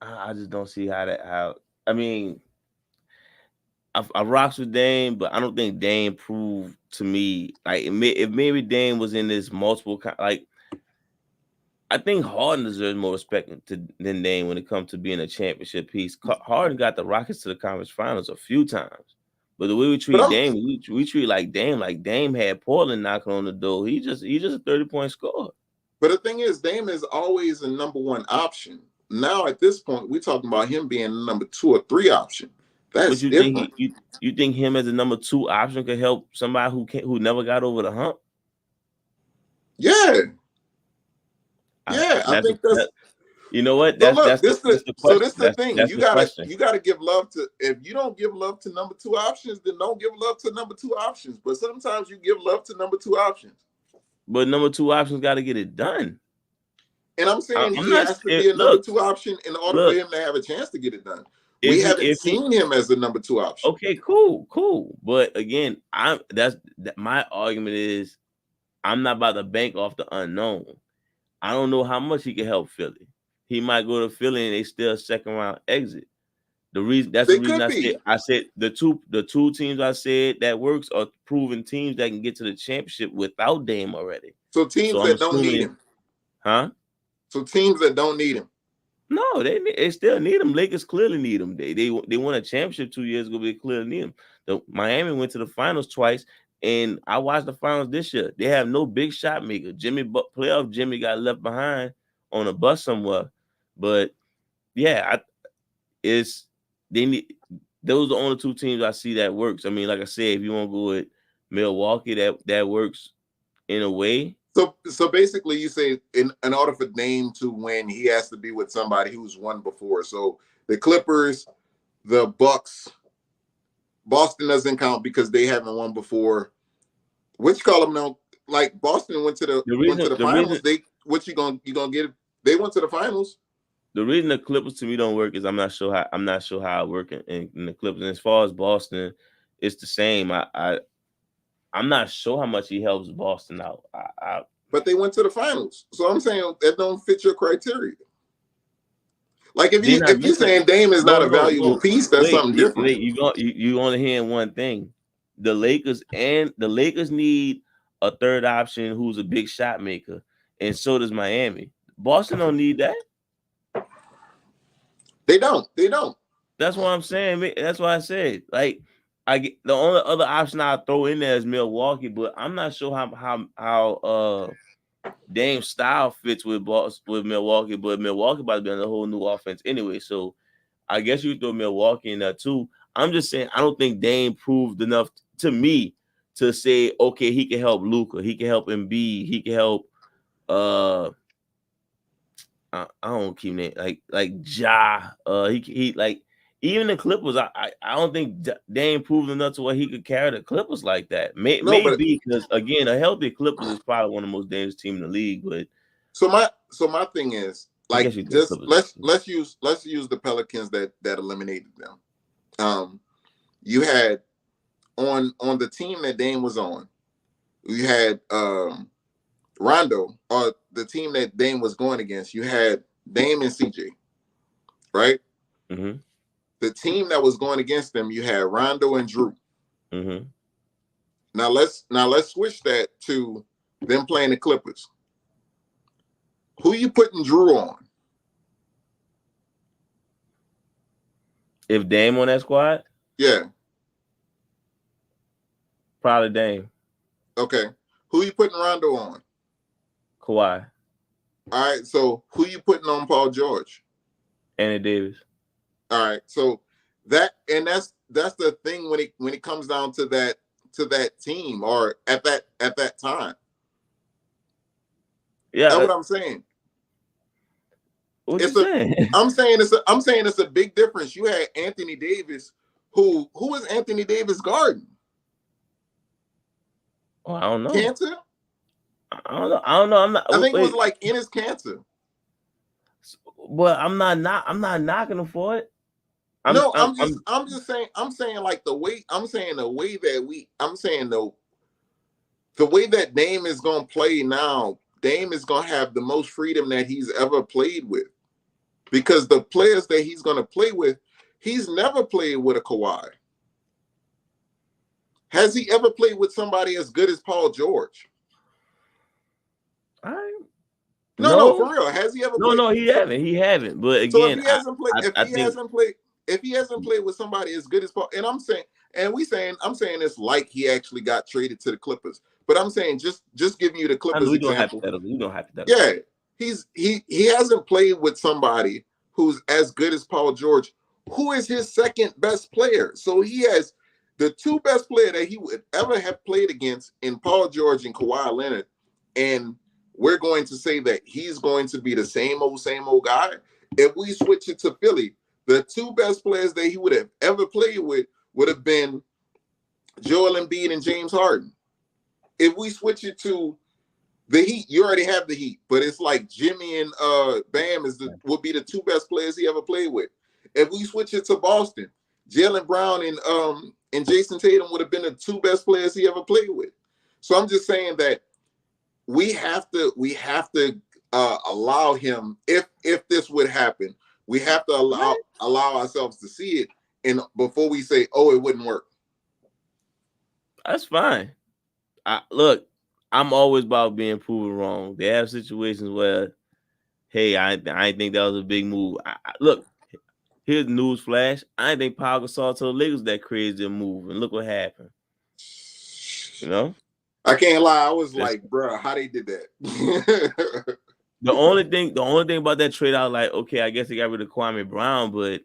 I just don't see how. I mean, I rocks with Dame, but I don't think Dame proved to me like if maybe Dame was in this multiple like. I think Harden deserves more respect than Dame when it comes to being a championship piece. Harden got the Rockets to the conference finals a few times, but the way we treat Dame, we treat like Dame had Portland knocking on the door. He's just a 30-point scorer. But the thing is, Dame is always a number one option. Now at this point, we're talking about him being the number 2 or 3 option. That's But you different. think you think him as a number 2 option could help somebody who never got over the hump? Yeah. I think that's. You know what? So look, That's the question. this the thing. That's You the question. gotta give love to. If you don't give love to number 2 options, then don't give love to number 2 options. But sometimes you give love to number 2 options. But number 2 options got to get it done. And I'm saying he not, has to be a number 2 option in order for him to have a chance to get it done. We haven't seen him as a number 2 option. Okay, cool. But again, my argument is I'm not about to bank off the unknown. I don't know how much he can help Philly. He might go to Philly and they still a second round exit. The reason I said the two teams I said that works are proven teams that can get to the championship without Dame already. So teams that don't need him, huh? So teams that don't need him. No, they still need him. Lakers clearly need him. They won a championship 2 years ago, but they clearly need him. The Miami went to the finals twice, and I watched the finals this year. They have no big shot maker. Playoff Jimmy got left behind on a bus somewhere. But yeah, they need. Those are the only two teams I see that works. I mean, like I said, if you want to go with Milwaukee, that works in a way. So basically, you say in order for Dame to win, he has to be with somebody who's won before. So the Clippers, the Bucks, Boston doesn't count because they haven't won before. What you call them now? like Boston went to The the finals. reason They what you gonna get? They went to the finals. the reason the Clippers to me don't work is I'm not sure how it works in the Clippers. And as far as Boston, it's the same. I'm not sure how much he helps Boston out. But they went to the finals. So I'm saying that don't fit your criteria. Like if you saying Dame is not a valuable piece, that's something different. Wait, you only hearing one thing. The Lakers need a third option who's a big shot maker, and so does Miami. Boston don't need that. They don't. They don't. That's what I'm saying. That's why I said like I get the only other option I throw in there is Milwaukee, but I'm not sure how Dame's style fits with Milwaukee, but Milwaukee about to be on a whole new offense anyway. So I guess you throw Milwaukee in there too. I'm just saying I don't think Dame proved enough to me to say okay he can help Luka, he can help Embiid, he can help I don't keep name like Ja. He like even the Clippers. I don't think Dame proved enough to where he could carry the Clippers like that. Maybe because again, a healthy Clippers is probably one of the most dangerous teams in the league. But so my thing is like just let's use the Pelicans that eliminated them. You had on the team that Dame was on, you had Rondo, or the team that Dame was going against, you had Dame and CJ, right? Mm-hmm. The team that was going against them, you had Rondo and Drew. Mm-hmm. Now let's switch that to them playing the Clippers. Who you putting Drew on? If Dame on that squad, yeah, probably Dame. Okay, who you putting Rondo on? Kawhi. All right, so who you putting on Paul George? Anthony Davis. All right, so that's the thing when it comes down to that team or at that time. Yeah, that's what I'm saying. What you saying? I'm saying it's a big difference. You had Anthony Davis, who is Anthony Davis guarding? Oh, I don't know. Cancer? I don't know. I'm not. I think it was like in his cancer. But I'm not knocking him for it. I'm just saying the way that Dame is gonna play now. Dame is gonna have the most freedom that he's ever played with, because the players that he's gonna play with, he's never played with a Kawhi. Has he ever played with somebody as good as Paul George? No, for real. Has he ever? No, he haven't. He haven't. But again, so if he hasn't played with somebody as good as Paul, and I'm saying it's like he actually got traded to the Clippers. But I'm saying just giving you the Clippers example. We don't have to. Yeah, he hasn't played with somebody who's as good as Paul George, who is his second best player. So he has the two best player that he would ever have played against in Paul George and Kawhi Leonard, and we're going to say that he's going to be the same old guy. If we switch it to Philly, the two best players that he would have ever played with would have been Joel Embiid and James Harden. If we switch it to the Heat, you already have the Heat, but it's like Jimmy and Bam would be the two best players he ever played with. If we switch it to Boston, Jaylen Brown and Jason Tatum would have been the two best players he ever played with. So I'm just saying that we have to allow him, if this would happen, we have to allow ourselves to see it, and before we say, oh, it wouldn't work. That's fine. Look, I'm always about being proven wrong. They have situations where, hey, I didn't think that was a big move. Look, here's news flash. I didn't think Paul Gasol to the Lakers that crazy move, and look what happened. You know, I can't lie. I was like, bro, how they did that? The only thing about that trade, I was like, okay, I guess they got rid of Kwame Brown, but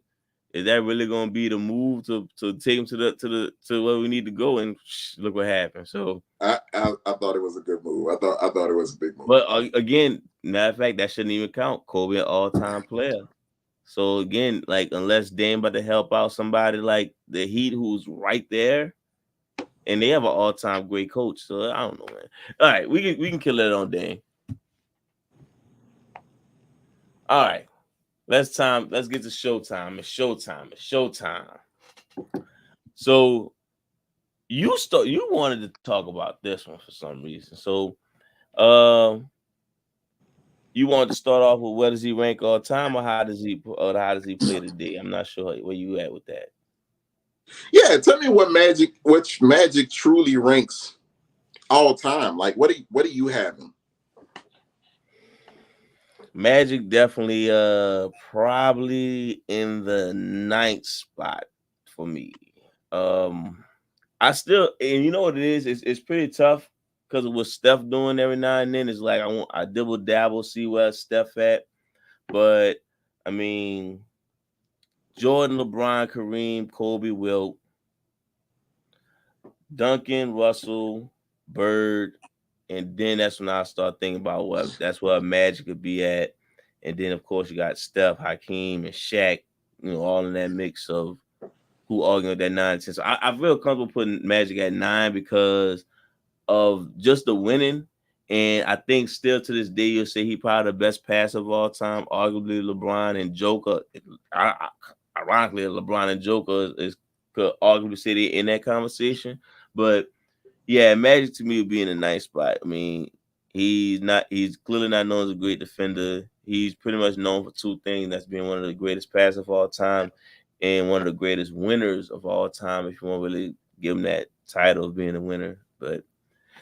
is that really going to be the move to take him to where we need to go? And look what happened. So I thought it was a good move. I thought it was a big move. But again, matter of fact, that shouldn't even count. Kobe, an all-time player. So again, like unless Dame about to help out somebody like the Heat, who's right there, and they have an all-time great coach. So I don't know, man. All right, we can kill it on Dame. All right, let's get to showtime. It's showtime. It's showtime. So you wanted to talk about this one for some reason. So you wanted to start off with where does he rank all time, or how does he play today? I'm not sure where you at with that. Yeah, tell me which Magic truly ranks all time. Like what do you have him? Magic definitely probably in the 9th spot for me. I still, and you know what it is? It's pretty tough because of what Steph doing every now and then. It's like I dibble dabble, see where Steph at. But I mean, Jordan, LeBron, Kareem, Kobe, Wilt, Duncan, Russell, Bird, and then that's when I start thinking about that's where Magic could be at. And then of course you got Steph, Hakeem, and Shaq, all in that mix of who arguing with that 9 10. So I feel comfortable putting Magic at 9 because of just the winning. And I think still to this day, you'll say he probably the best passer of all time, arguably LeBron and Joker. Ironically, LeBron and Joker could arguably say they're in that conversation. But yeah, Magic to me would be in a nice spot. I mean, he's clearly not known as a great defender. He's pretty much known for two things. That's being one of the greatest passers of all time and one of the greatest winners of all time, if you want to really give him that title of being a winner. But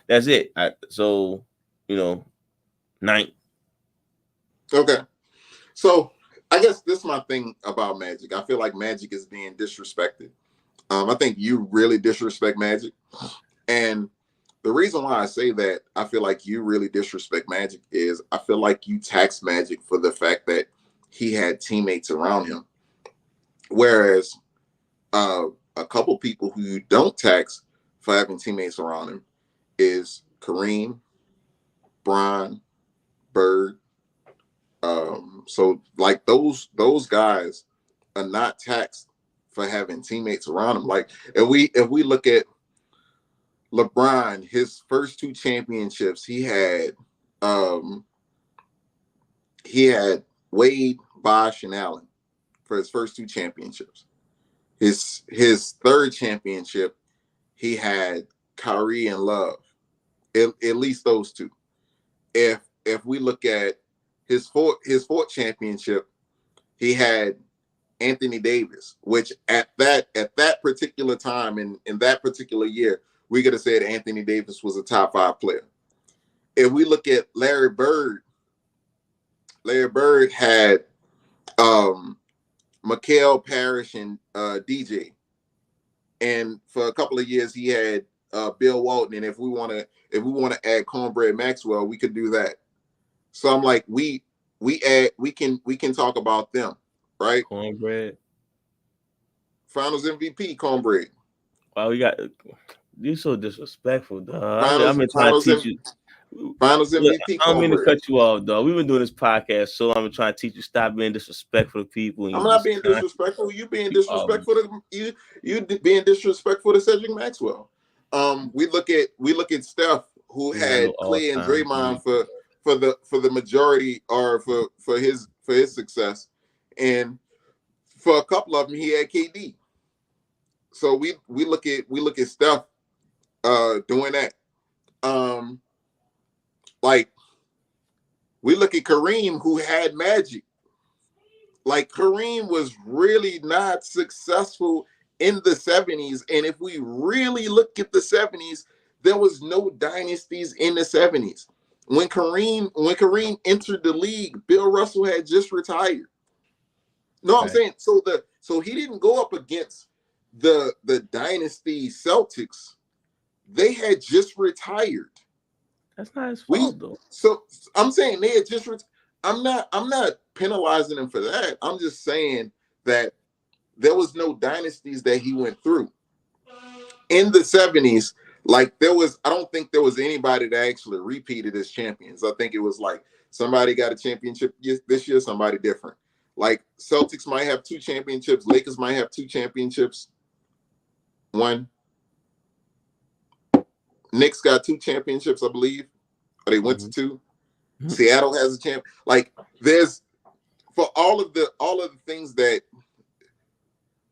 that's it. So, 9th. Okay. So I guess this is my thing about Magic. I feel like Magic is being disrespected. I think you really disrespect Magic. And the reason why I say that I feel like you really disrespect Magic is I feel like you tax Magic for the fact that he had teammates around him. Whereas a couple people who you don't tax for having teammates around him is Kareem, Bron, Bird. So like those guys are not taxed for having teammates around him. Like if we look at LeBron, his first 2 championships, he had Wade, Bosh, and Allen for his first 2 championships. His third championship, he had Kyrie and Love. At least those 2. If we look at his fourth championship, he had Anthony Davis, which at that particular time in that particular year, we could have said Anthony Davis was a top 5 player. If we look at Larry Bird had Mikal Parrish and DJ, and for a couple of years he had Bill Walton. And if we want to add Cornbread Maxwell, we could do that. So I'm like, we can talk about them, right? Cornbread. Finals MVP, Cornbread. Wow, you're so disrespectful, dog. I've Finals been trying to finals teach you. Finals Look, MVP, I don't mean to Cornbread. cut you off, dog. We've been doing this podcast, so I'm trying to teach you stop being disrespectful to people. And I'm you not just being disrespectful. You being um, disrespectful to you being disrespectful to Cedric Maxwell. We look at Steph, who he's not no had Clay and all-time Draymond great. for the majority, or for his success, and for a couple of them he had KD. So we look at Steph doing that. Like we look at Kareem, who had Magic. Like Kareem was really not successful in the 70s. And if we really look at the 70s, there was no dynasties in the 70s. When Kareem entered the league, Bill Russell had just retired. No, I'm saying so he didn't go up against the dynasty Celtics. They had just retired. That's not his fault, though. So I'm saying they had just I'm not penalizing him for that. I'm just saying that there was no dynasties that he went through. In the 70s, like I don't think there was anybody that actually repeated as champions. I think it was like somebody got a championship this year, somebody different. Like Celtics might have 2 championships, Lakers might have 2 championships. 1. Knicks got 2 championships, I believe, or they went to Mm-hmm. 2. Mm-hmm. Seattle has a champ. Like there's for all of the things that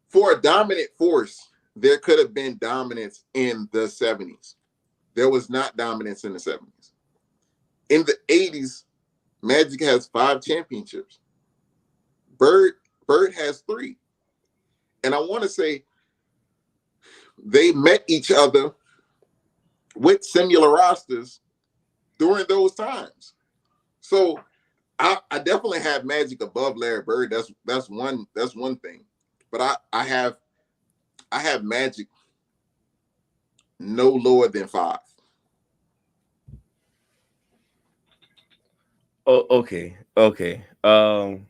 for a dominant force, there could have been dominance in the 70s. There was not dominance in the 70s. In the 80s, Magic has 5 championships. Bird has 3. And I want to say they met each other with similar rosters during those times. So I definitely have Magic above Larry Bird. That's one thing. But I have Magic no lower than 5. Oh, okay, okay. I'm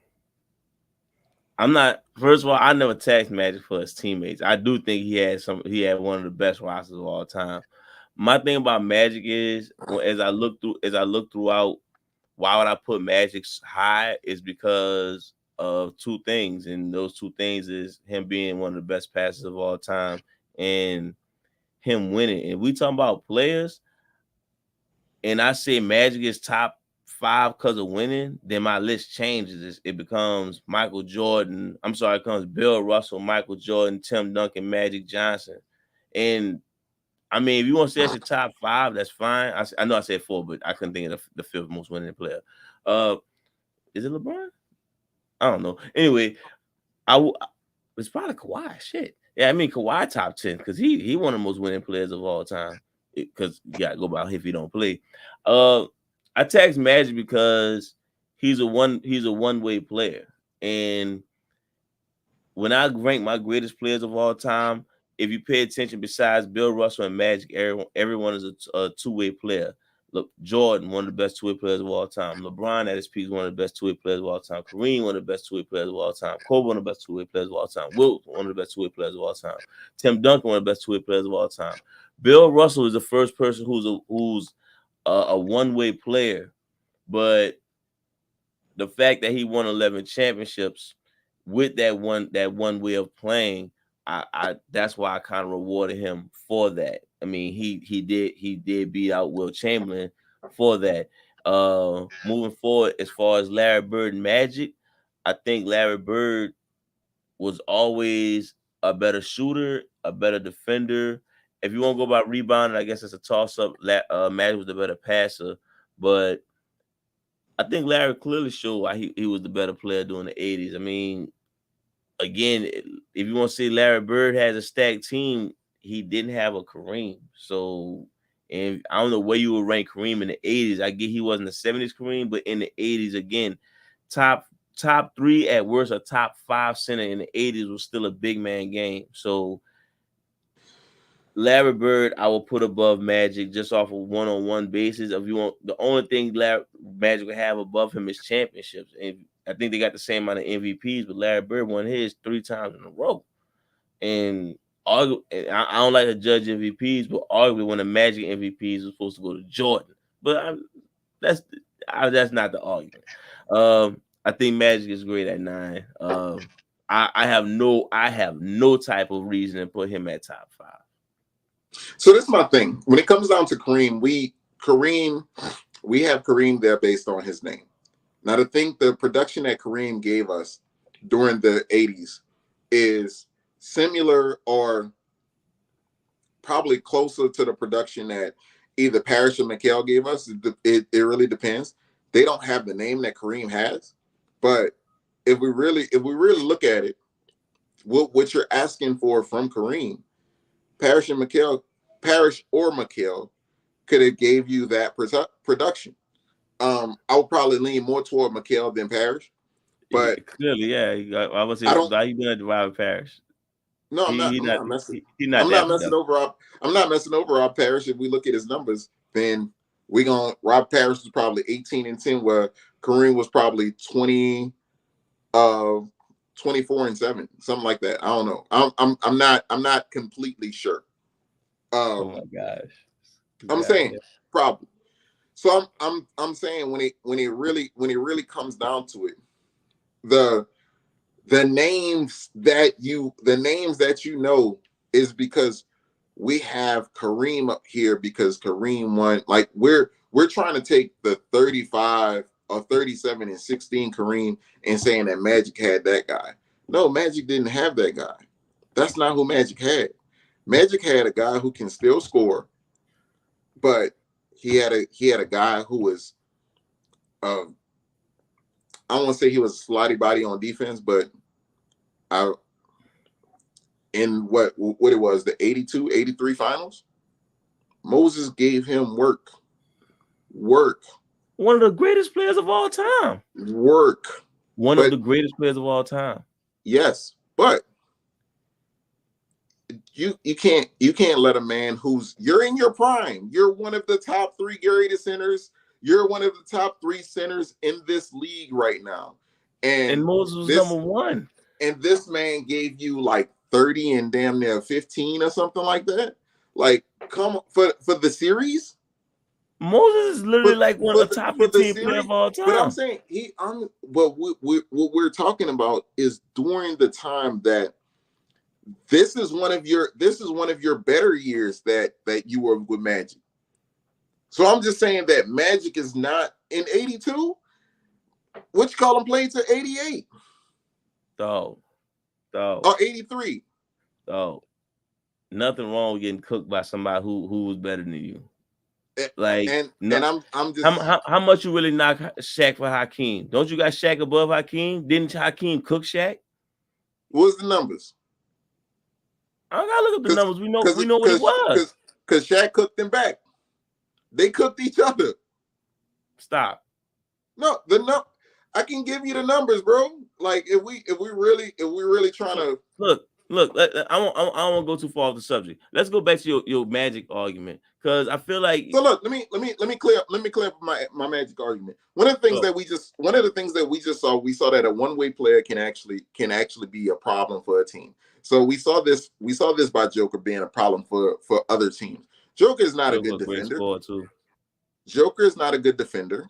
not. First of all, I never taxed Magic for his teammates. I do think he had some. He had one of the best rosters of all time. My thing about Magic is, as I look throughout, why would I put Magic high? Is because of 2 things, and those 2 things is him being one of the best passers of all time and him winning. And we talking about players, and I say Magic is top 5 because of winning, then my list changes. It becomes Michael Jordan. I'm sorry, it comes Bill Russell, Michael Jordan, Tim Duncan, Magic Johnson. And I mean, if you want to say that's your top 5, that's fine. I know I said 4, but I couldn't think of the 5th most winning player. Is it LeBron? I don't know. Anyway, it's probably Kawhi. Shit. Yeah, I mean Kawhi top 10 because he one of the most winning players of all time. Because you gotta go by if he don't play. I tax Magic because he's a one way player. And when I rank my greatest players of all time, if you pay attention, besides Bill Russell and Magic, everyone is a 2-way player. Look, Jordan, one of the best 2-way players of all time. LeBron at his peak, one of the best 2-way players of all time. Kareem, one of the best 2-way players of all time. Kobe, one of the best 2-way players of all time. Wilt, one of the best 2-way players of all time. Tim Duncan, one of the best 2-way players of all time. Bill Russell is the first person who's a one-way player, but the fact that he won 11 championships with that one way of playing, I that's why I kind of rewarded him for that. I mean, he did beat out Will Chamberlain for that. Moving forward, as far as Larry Bird and Magic, I think Larry Bird was always a better shooter, a better defender. If you want to go by rebounding, I guess it's a toss up. Magic was the better passer, but I think Larry clearly showed why he was the better player during the 80s. I mean, again, if you want to say Larry Bird has a stacked team, he didn't have a Kareem. So, and I don't know where you would rank Kareem in the 80s. I get he wasn't the 70s Kareem, but in the 80s, again, top top 3 at worst, a top 5 center in the 80s was still a big man game. So Larry Bird, I will put above Magic just off of one-on-one basis. If you want, the only thing Magic will have above him is championships, and I think they got the same amount of MVPs. But Larry Bird won his 3 times in a row, and I don't like to judge MVPs, but arguably one of the Magic MVPs was supposed to go to Jordan. But that's that's not the argument. I think Magic is great at 9. I have no type of reason to put him at top 5. So this is my thing. When it comes down to Kareem, we have Kareem there based on his name. Now, to think the production that Kareem gave us during the 80s is similar or probably closer to the production that either Parrish or McHale gave us. It really depends. They don't have the name that Kareem has, but if we really look at it, what you're asking for from Kareem, Parrish or McHale could have gave you that production. I would probably lean more toward McHale than Parrish, but Clearly, yeah. I would say, I don't. why you doing at Robert Parrish? No, I'm not. He I'm not not messing. he not I'm not that messing productive. over. I'm not messing over Rob Parrish. If we look at his numbers, then Rob Parrish was probably 18-10, where Kareem was probably 24-7, something like that. I don't know. I'm not completely sure. Oh my Um, gosh, I'm God, saying probably. So I'm saying when it really comes down to it, the the names that you know is because we have Kareem up here because Kareem won. Like we're trying to take the 35 or 37 and 16 Kareem and saying that Magic had that guy. No, Magic didn't have that guy. That's not who Magic had. Magic had a guy who can still score, but he had a guy who was um, I don't want to say he was a slotty body on defense, but I in what it was, the 82, 83 finals, Moses gave him work. One of the greatest players of all time. One of the greatest players of all time. Yes, but you can't let a man you're in your prime. You're one of the top 3 greatest centers. You're one of the top 3 centers in this league right now. And Moses was number 1. And this man gave you like 30 and damn near 15 or something like that. Like, come for the series. Moses is literally like one of the top 15 players of all time. But I'm saying what we're talking about is during the time that this is one of your better years that you were with Magic. So I'm just saying that Magic is not in 82. What you call him played to 88? Or 83. Nothing wrong with getting cooked by somebody who was better than you. Like, and I'm just how much you really knock Shaq for Hakeem? Don't you got Shaq above Hakeem? Didn't Hakeem cook Shaq? What's the numbers? I don't gotta look up the numbers. We know what it was. Because Shaq cooked them back. They cooked each other. Stop. No, I can give you the numbers, bro. Like if we really trying to look. I don't want to go too far off the subject. Let's go back to your Magic argument, because I feel like. So look, let me clear up my Magic argument. One of the things that we just saw, we saw that a one-way player can actually be a problem for a team. So we saw this by Joker being a problem for other teams. Joker is not a good defender. Joker is not a good defender.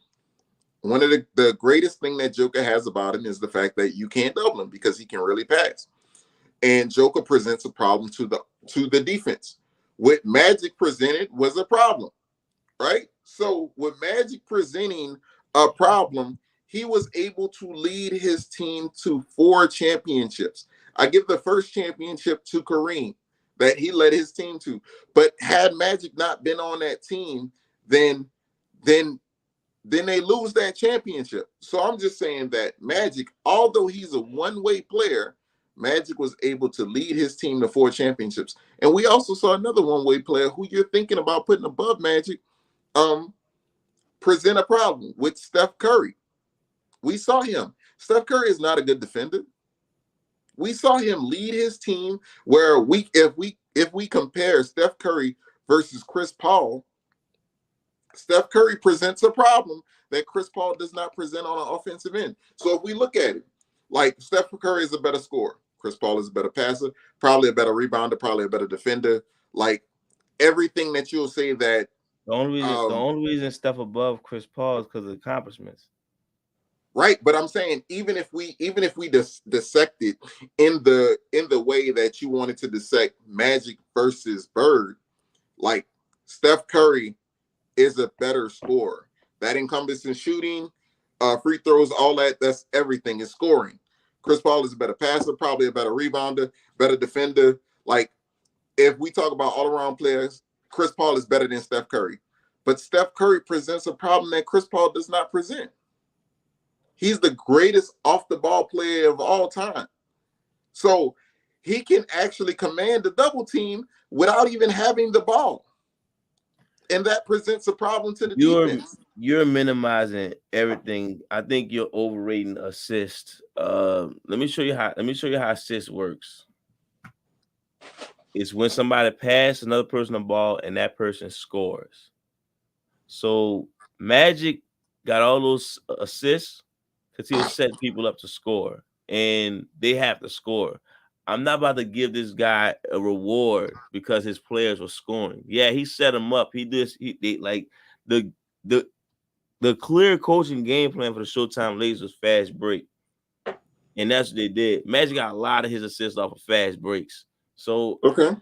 One of the greatest thing that Joker has about him is the fact that you can't double him because he can really pass. And Joker presents a problem to the defense. What Magic presented was a problem, right? So with Magic presenting a problem, he was able to lead his team to 4 championships. I give the first championship to Kareem that he led his team to. But had Magic not been on that team, then they lose that championship. So I'm just saying that Magic, although he's a one-way player, Magic was able to lead his team to 4 championships. And we also saw another one-way player who you're thinking about putting above Magic present a problem with Steph Curry. We saw him. Steph Curry is not a good defender. We saw him lead his team where if we compare Steph Curry versus Chris Paul, Steph Curry presents a problem that Chris Paul does not present on an offensive end. So if we look at it, like Steph Curry is a better scorer. Chris Paul is a better passer, probably a better rebounder, probably a better defender. Like everything that you'll say that the only reason Steph above Chris Paul is because of accomplishments. Right, but I'm saying even if we dissect it in the way that you wanted to dissect Magic versus Bird, like Steph Curry is a better scorer. That encompasses shooting, free throws, all that. That's everything is scoring. Chris Paul is a better passer, probably a better rebounder, better defender. Like if we talk about all around players, Chris Paul is better than Steph Curry. But Steph Curry presents a problem that Chris Paul does not present. He's the greatest off the ball player of all time. So he can actually command the double team without even having the ball. And that presents a problem to the defense. You're minimizing everything. I think you're overrating assist. Let me show you how assist works. It's when somebody passes another person the ball and that person scores. So Magic got all those assists because he was setting people up to score, and they have to score. I'm not about to give this guy a reward because his players were scoring. Yeah, he set them up. Like the clear coaching game plan for the Showtime Lakers was fast break, and that's what they did. Magic got a lot of his assists off of fast breaks. So okay.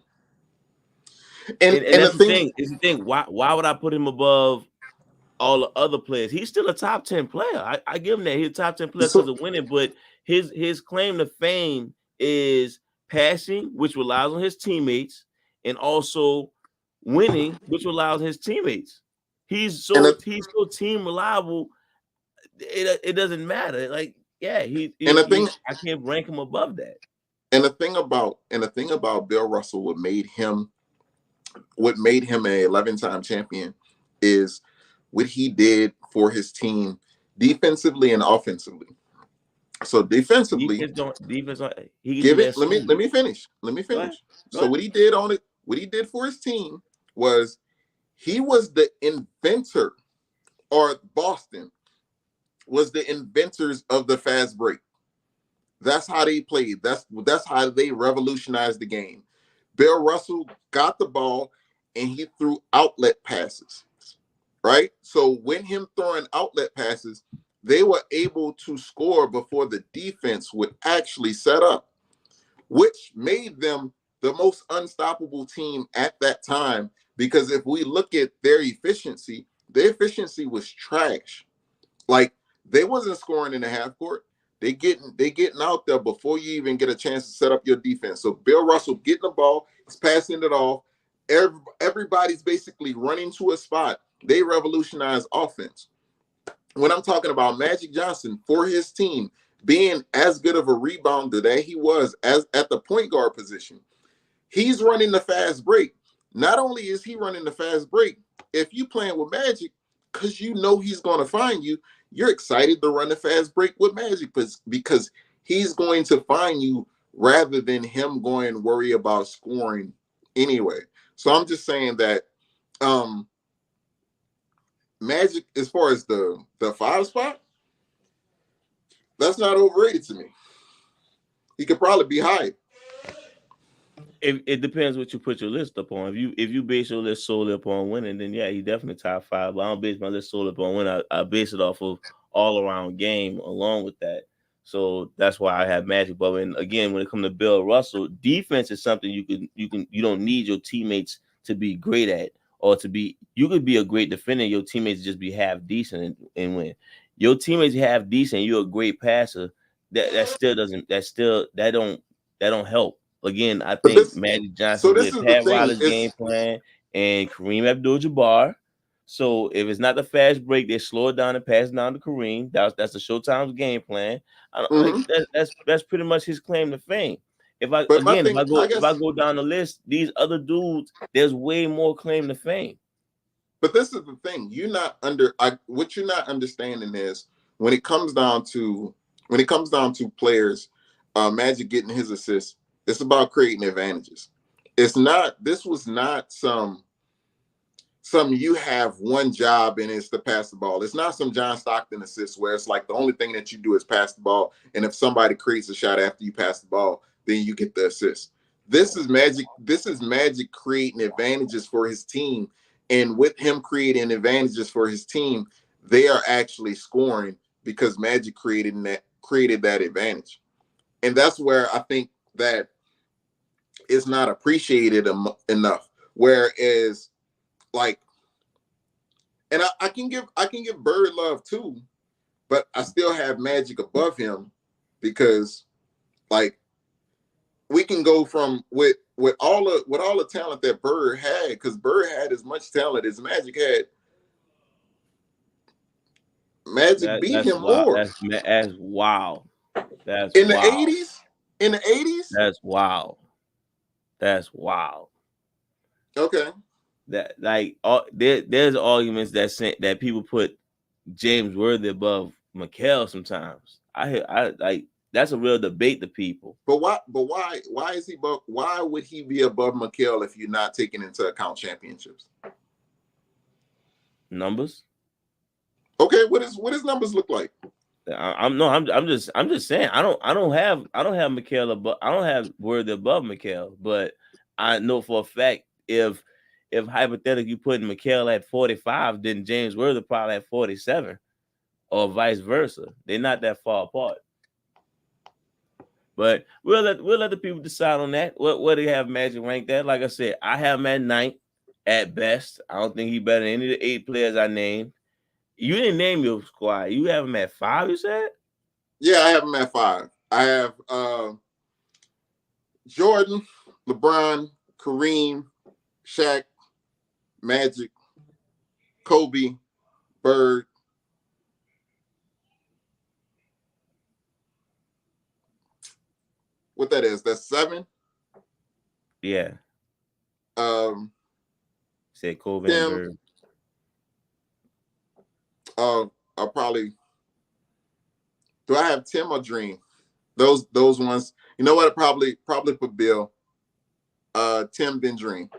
And that's the thing. Is the thing. Why would I put him above all the other players? He's still a top 10 player. I give him that. He's a top 10 player because of winning, but his claim to fame is passing, which relies on his teammates, and also winning, which relies on his teammates. He's so team reliable. It doesn't matter. Like, yeah, I can't rank him above that. And the thing about Bill Russell, what made him an 11-time champion is what he did for his team defensively and offensively. So defensively, defense. Let me finish. So what he did for his team was he was the inventor, or Boston was the inventors of the fast break. That's how they played. That's how they revolutionized the game. Bill Russell got the ball and he threw outlet passes, right? So when him throwing outlet passes, they were able to score before the defense would actually set up, which made them the most unstoppable team at that time. Because if we look at their efficiency was trash. Like, they wasn't scoring in the half court. They getting out there before you even get a chance to set up your defense. So Bill Russell getting the ball, he's passing it off. Everybody's basically running to a spot. They revolutionize offense. When I'm talking about Magic Johnson for his team being as good of a rebounder that he was as at the point guard position, he's running the fast break. Not only is he running the fast break, if you playing with Magic, because you know he's going to find you, you're excited to run the fast break with Magic because he's going to find you rather than him going worry about scoring anyway. So I'm just saying that Magic, as far as the 5 spot, that's not overrated to me. He could probably be high. It depends what you put your list up on. If you base your list solely upon winning, then yeah, he definitely top 5. But I don't base my list solely upon winning. I base it off of all around game along with that. So that's why I have Magic. But again, when it comes to Bill Russell, defense is something you don't need your teammates to be great at, or you could be a great defender, your teammates just be half decent and win. Your teammates half decent, you're a great passer. That don't help. Again, I think Magic Johnson with Pat Riley's game plan and Kareem Abdul-Jabbar. So if it's not the fast break, they slow it down and pass it down to Kareem. That's the Showtime's game plan. That's pretty much his claim to fame. If I go down the list, these other dudes, there's way more claim to fame. But this is the thing. What you're not understanding is when it comes down to players, Magic getting his assists, it's about creating advantages. This was not some you have one job and it's to pass the ball. It's not some John Stockton assist where it's like the only thing that you do is pass the ball, and if somebody creates a shot after you pass the ball, then you get the assist. This is Magic creating advantages for his team, and with him creating advantages for his team, they are actually scoring because Magic created that advantage. And that's where I think that it's not appreciated enough. Whereas, like, and I can give Bird love too, but I still have Magic above him because, like, we can go from with all the talent that Bird had, because Bird had as much talent as Magic had. Magic beat him more. That's wow. That's in wow. the 80s. In the 80s. That's wow. That's wow. Okay. That there's arguments that people put James Worthy above McHale sometimes. I like that's a real debate to people. But why is he above? Why would he be above McHale if you're not taking into account championships? Numbers. Okay, what does numbers look like? I'm just saying I don't have McHale above, I don't have Worthy above McHale, but I know for a fact if hypothetically you put McHale at 45, then James Worthy probably at 47, or vice versa. They're not that far apart. But we'll let the people decide on that. What do you have Magic ranked at? Like I said, I have him at ninth at best. I don't think he better than any of the 8 players I named. You didn't name your squad. You have him at 5, you said? Yeah, I have him at 5. I have Jordan, LeBron, Kareem, Shaq, Magic, Kobe, Bird. What that is? That's 7. Yeah. Said Kobe and Tim. Bird. I'll probably. Do I have Tim or Dream? Those ones. You know what? Probably put Bill. Tim, then Dream.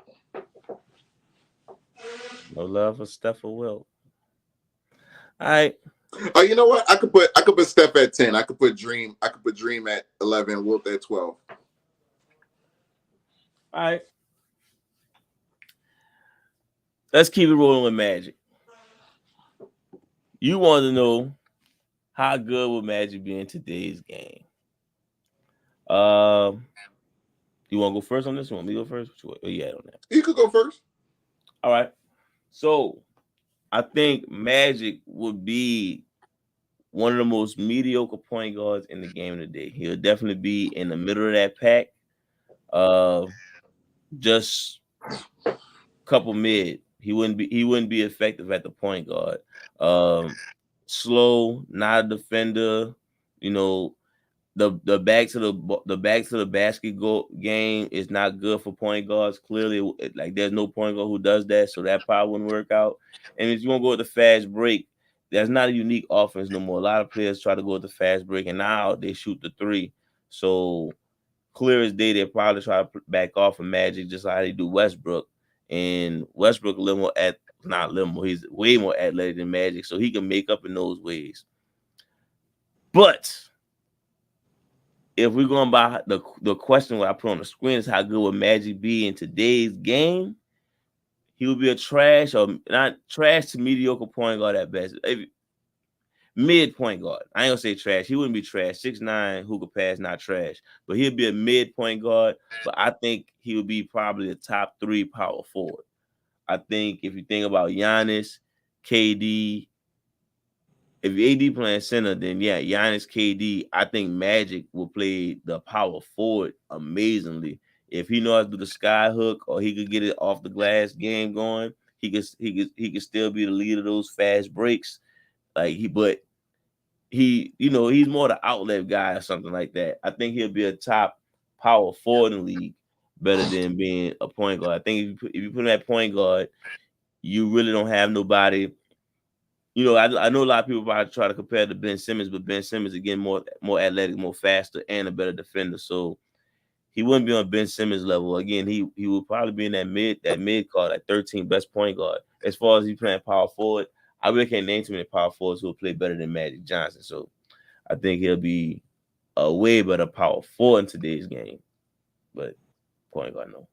No love for Steph or Wilt. All right. Oh, you know what? I could put Steph at 10. I could put Dream at 11. Wilt at 12. All right. Let's keep it rolling with Magic. You want to know how good will Magic be in today's game? You want to go first on this one? Me go first? What you at on that? You could go first. All right. So I think Magic would be one of the most mediocre point guards in the game today. He'll definitely be in the middle of that pack. Just a couple mid. He wouldn't be effective at the point guard. Slow, not a defender. You know, the back to the basket game is not good for point guards. Clearly, like there's no point guard who does that, so that probably wouldn't work out. And if you want to go with the fast break, that's not a unique offense no more. A lot of players try to go with the fast break, and now they shoot the 3. So clear as day, they probably try to back off of Magic just like they do Westbrook. And Westbrook a little more not little more. He's way more athletic than Magic, so he can make up in those ways. But if we're going by the question what I put on the screen is how good would Magic be in today's game, he would be a trash or not trash to mediocre point guard at best. Mid point guard. I ain't gonna say trash. He wouldn't be trash. 6'9", who could pass, not trash. But he'd be a mid point guard. But I think he would be probably a top 3 power forward. I think if you think about Giannis, KD, if AD playing center, then yeah, Giannis, KD. I think Magic will play the power forward amazingly. If he knows how to do the sky hook or he could get it off the glass game going, he could still be the lead of those fast breaks. But he's more the outlet guy or something like that. I think he'll be a top power forward in the league better than being a point guard. I think if you put him at point guard, you really don't have nobody. I know a lot of people probably try to compare to Ben Simmons, but Ben Simmons again more athletic, more faster, and a better defender. So he wouldn't be on Ben Simmons level. Again, he would probably be in that mid card, like 13 best point guard. As far as he playing power forward, I really can't name too many power forwards who will play better than Magic Johnson. So I think he'll be a way better power forward in today's game. But point guard, no.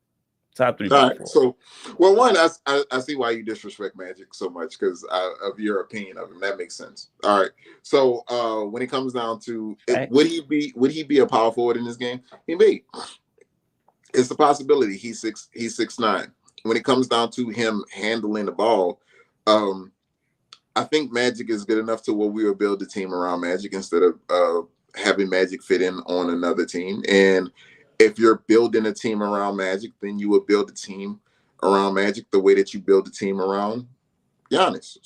Top 3 All power right. forward. So, well, one, I see why you disrespect Magic so much because of your opinion of him. That makes sense. All right. So, when it comes down to would he be a power forward in this game? He may. It's a possibility. He's 6'9". When it comes down to him handling the ball, I think Magic is good enough to where we will build a team around Magic instead of having Magic fit in on another team. And if you're building a team around Magic, then you would build a team around Magic the way that you build a team around Giannis,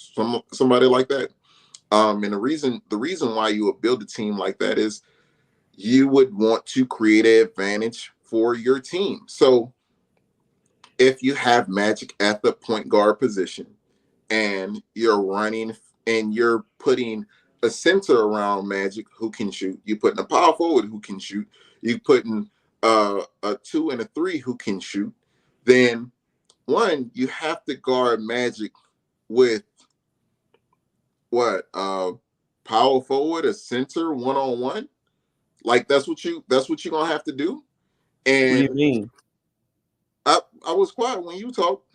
somebody like that. And the reason why you would build a team like that is you would want to create an advantage for your team. So if you have Magic at the point guard position and you're running and you're putting a center around Magic who can shoot, you putting a power forward who can shoot, you putting a 2 and a 3 who can shoot, then one, you have to guard Magic with what? Power forward, a center, one-on-one. Like that's what you're gonna have to do. And what do you mean? I was quiet when you talked.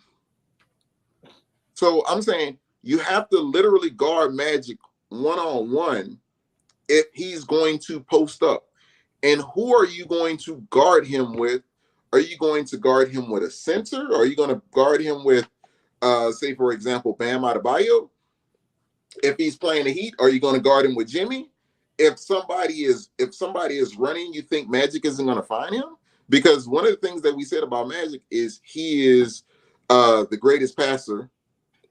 So I'm saying you have to literally guard Magic one-on-one if he's going to post up. And who are you going to guard him with? Are you going to guard him with a center? Or are you going to guard him with, say, for example, Bam Adebayo? If he's playing the Heat, are you going to guard him with Jimmy? If somebody is running, you think Magic isn't going to find him? Because one of the things that we said about Magic is he is the greatest passer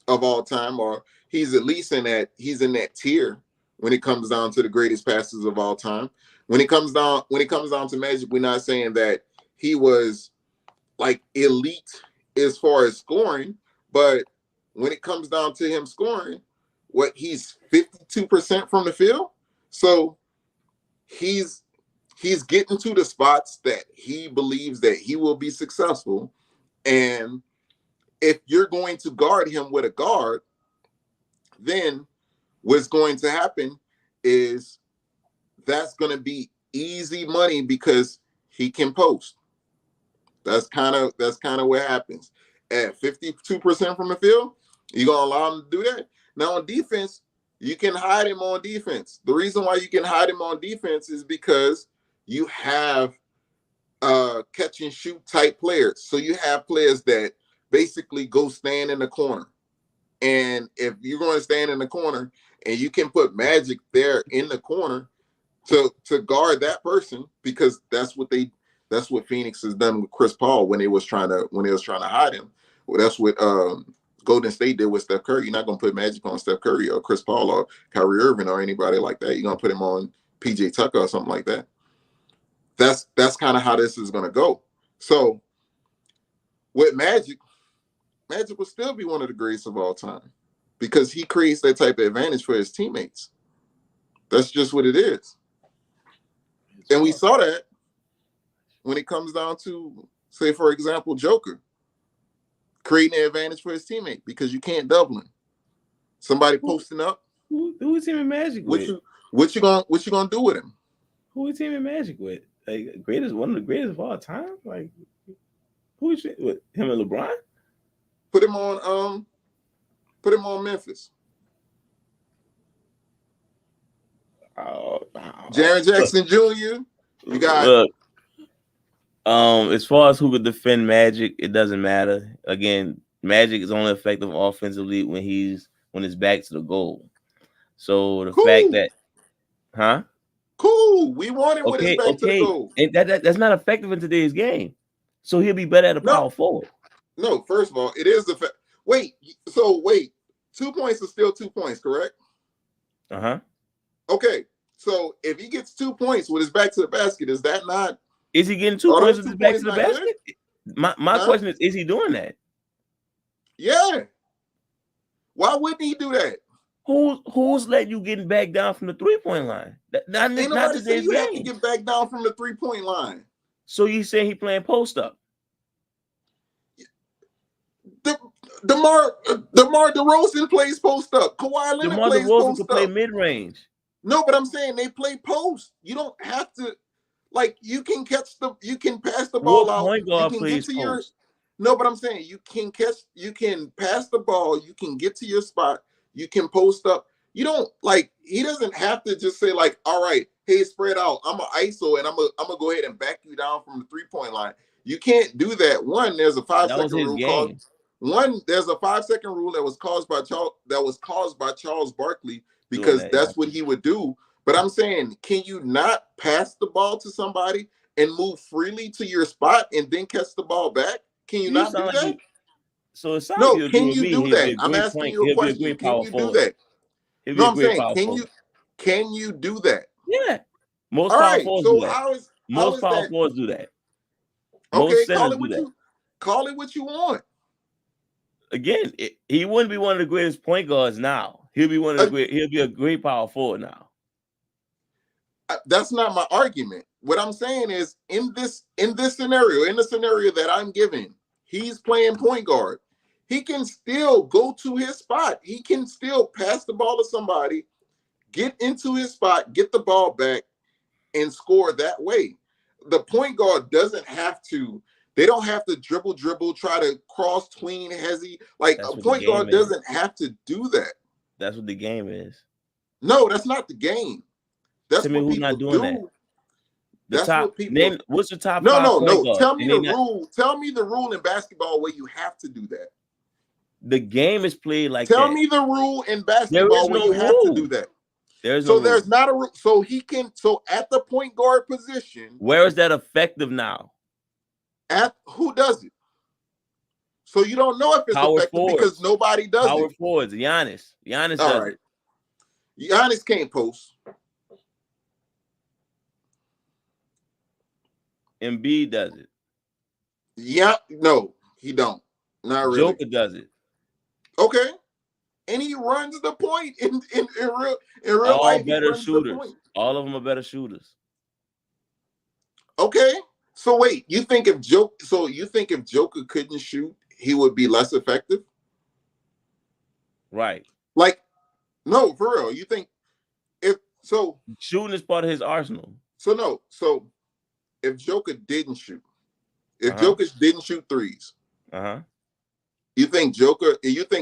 of all time, or he's at least in that tier when it comes down to the greatest passers of all time. When it comes down to Magic, we're not saying that he was like elite as far as scoring, but when it comes down to him scoring, he's 52% from the field. So he's getting to the spots that he believes that he will be successful. And if you're going to guard him with a guard, then what's going to happen is that's going to be easy money because he can post. That's kind of what happens. At 52% from the field, you're going to allow him to do that. Now on defense, you can hide him on defense. The reason why you can hide him on defense is because you have catch and shoot type players. So you have players that basically go stand in the corner. And if you're going to stand in the corner and you can put Magic there in the corner to guard that person, because that's what Phoenix has done with Chris Paul when they was trying to hide him. Well, that's what Golden State did with Steph Curry. You're not going to put Magic on Steph Curry or Chris Paul or Kyrie Irving or anybody like that. You're going to put him on PJ Tucker or something like that. That's kind of how this is going to go. So with Magic will still be one of the greatest of all time because he creates that type of advantage for his teammates. That's just what it is. And we saw that when it comes down to, say, for example, Joker creating an advantage for his teammate because you can't double him. Somebody posting up. Who is teaming Magic with? What you gonna do with him? Who is teaming Magic with? Like one of the greatest of all time? Like who is it with? Him and LeBron? Put him on Memphis. Jaren Jackson Jr. You got. Look, as far as who could defend Magic, it doesn't matter. Again, Magic is only effective offensively when it's back to the goal. So the fact that, cool, we want him when it's back to the goal, and that's not effective in today's game. So he'll be better at a power forward. No, first of all, it is the fact. Wait, 2 points is still 2 points, correct? Okay, so if he gets 2 points with his back to the basket, is that not? Is he getting 2 points with his back to the basket? My question is he doing that? Yeah. Why wouldn't he do that? Who's letting you getting back down from the 3-point line? Not today's you game. Have to get back down from the 3-point line. So you saying he playing post up? DeMar DeRozan plays post up. Kawhi Leonard DeMar plays DeRozan post can play up. mid range. No, but I'm saying they play post. You don't have to. Like you can pass the ball out. Point guard you can plays get to post. No, but I'm saying you can pass the ball. You can get to your spot. You can post up. You don't he doesn't have to just say all right, hey, spread out. I'm an ISO and I'm gonna go ahead and back you down from the 3-point line. You can't do that. One, there's a 5-second rule. There's a 5-second rule that was caused by Charles Barkley because that's what he would do. But I'm saying, can you not pass the ball to somebody and move freely to your spot and then catch the ball back? Can you not do that? So it sounds no, can you do that? I'm asking you a question. Can you do that? No, I'm saying, can you do that? Yeah. Most power forwards do that. Most power forwards do that. Okay, call it what you want. Again, he wouldn't be one of the greatest point guards now. He'll be he'll be a great power forward now. That's not my argument. What I'm saying is in the scenario that I'm giving, he's playing point guard. He can still go to his spot. He can still pass the ball to somebody, get into his spot, get the ball back, and score that way. The point guard doesn't have to. They don't have to dribble, try to cross, tween, hezzy. A point guard doesn't have to do that. That's what the game is. No, that's not the game. That's what people not doing that. The That's top what people. name. What's the top No, 5 no, point no. guard? Tell me the rule. Tell me the rule in basketball where you have to do that. The game is played like Tell that. me the rule in There is basketball where no you have to do rule. that. There's So no rule. there's not a rule. So he can. So at the point guard position, Where is that effective now? at who does it? So you don't know if it's Power effective forwards. because nobody does Power it. forwards. Giannis. Giannis All does right. it. Giannis can't post. Embiid does it. Yeah, no, he don't. Not really. Joker does it. Okay. And he runs the point in real All life. He better runs the shooters. point. All of them are better shooters. Okay. So wait, you think if Joker couldn't shoot, he would be less effective? Right. Like, no, for real. You think if so shooting is part of his arsenal. So if Joker didn't shoot, if Joker didn't shoot threes, you think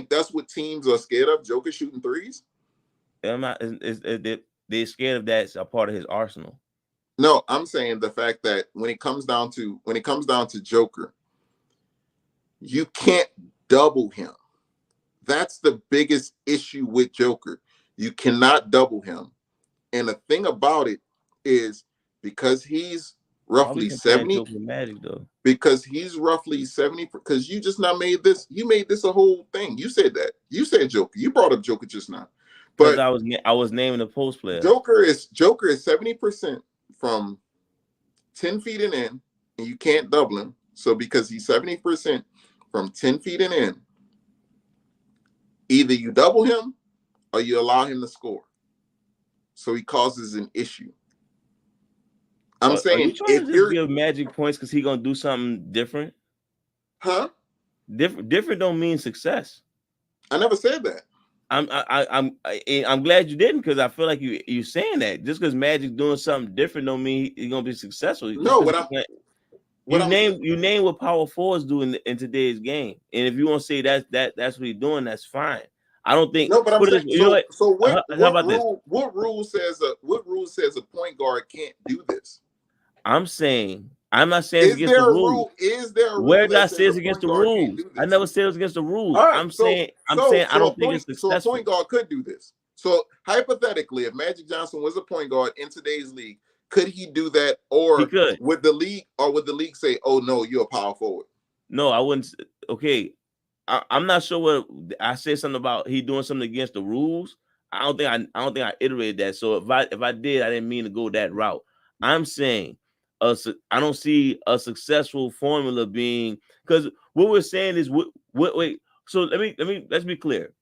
that's what teams are scared of? Joker shooting threes? I'm not. They're scared of that. It's a part of his arsenal. No, I'm saying the fact that when it comes down to Joker, you can't double him. That's the biggest issue with Joker. You cannot double him. And the thing about it is because he's roughly 70. Magic, though. Because he's roughly 70. Because you just not made this. You made this a whole thing. You said that. You said Joker. You brought up Joker just now. But I was naming the post player. Joker is 70% from 10 feet and in, and you can't double him. So because he's 70% from 10 feet and in, either you double him or you allow him to score. So he causes an issue. I'm saying if you're give Magic points because he's gonna do something different. Huh? Different don't mean success. I never said that. I'm glad you didn't, because I feel like you saying that just because Magic's doing something different don't mean he's gonna be successful. No, you name what power forwards do in today's game, and if you want to say that's what he's doing, that's fine. I don't think. No, but I'm saying, what rule says a point guard can't do this? I'm not saying it's against the rules. Is there a rule? Where did I say it's against the rules? I never said it was against the rules. Right, I'm saying I don't think it's successful. So a point guard could do this. So hypothetically, if Magic Johnson was a point guard in today's league, could he do that? Or would the league say, "Oh no, you're a power forward"? No, I wouldn't. Okay, I'm not sure what I said something about he doing something against the rules. I don't think I iterated that. So if I did, I didn't mean to go that route. I'm saying I don't see a successful formula being, because what we're saying is wait. So let's be clear.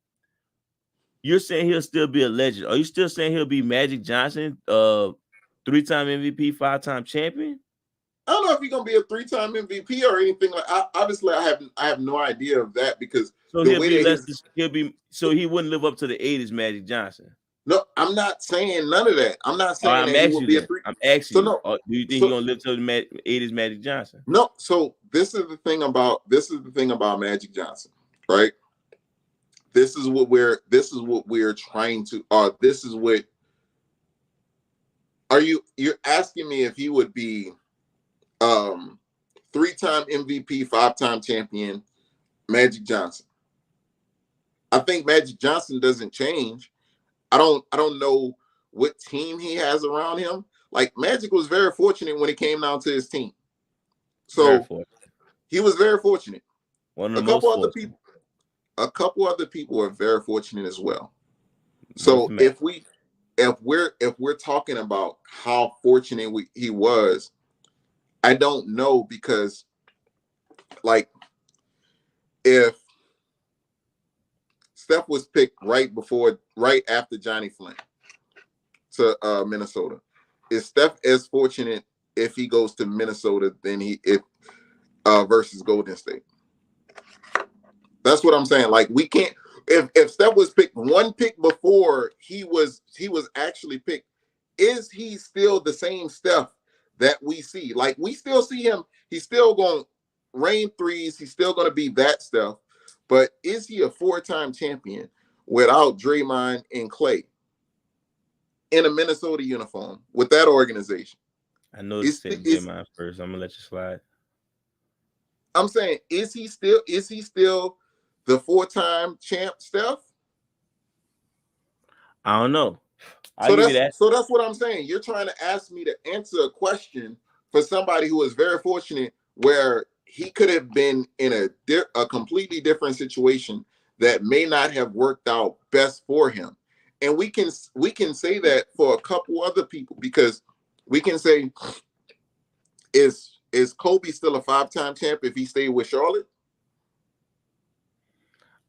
You're saying he'll still be a legend. Are you still saying he'll be Magic Johnson, 3-time MVP, 5-time champion? I don't know if he's gonna be a 3-time MVP or anything like. Obviously, I have no idea of that, because so he wouldn't live up to the 80s Magic Johnson. No, I'm not saying none of that. I'm not saying that he will be a 3. I'm asking you. Do you think he's gonna live to the 80s Magic Johnson? No. So this is the thing about Magic Johnson, right? This is what we're trying to. You're asking me if he would be 3-time MVP, 5-time champion Magic Johnson. I think Magic Johnson doesn't change. I don't know what team he has around him. Like, Magic was very fortunate when it came down to his team. So he was very fortunate. A couple other people are very fortunate as well. So if we're talking about how fortunate he was, I don't know, because like if Steph was picked right after Johnny Flynn to Minnesota, is Steph as fortunate if he goes to Minnesota than versus Golden State? That's what I'm saying. Like, we can't. If Steph was picked one pick before he was actually picked, is he still the same Steph that we see? Like, we still see him. He's still going to rain threes. He's still going to be that Steph. But is he a 4-time champion without Draymond and Clay in a Minnesota uniform with that organization? I know to Is say is Draymond first. I'm gonna let you slide. I'm saying, is he still the 4-time champ, Steph? I don't know. I'll So give you that's that. so that's what I'm saying. You're trying to ask me to answer a question for somebody who was very fortunate, where he could have been in a completely different situation that may not have worked out best for him. And we can say that for a couple other people, because we can say, is Kobe still a 5-time champ if he stayed with Charlotte?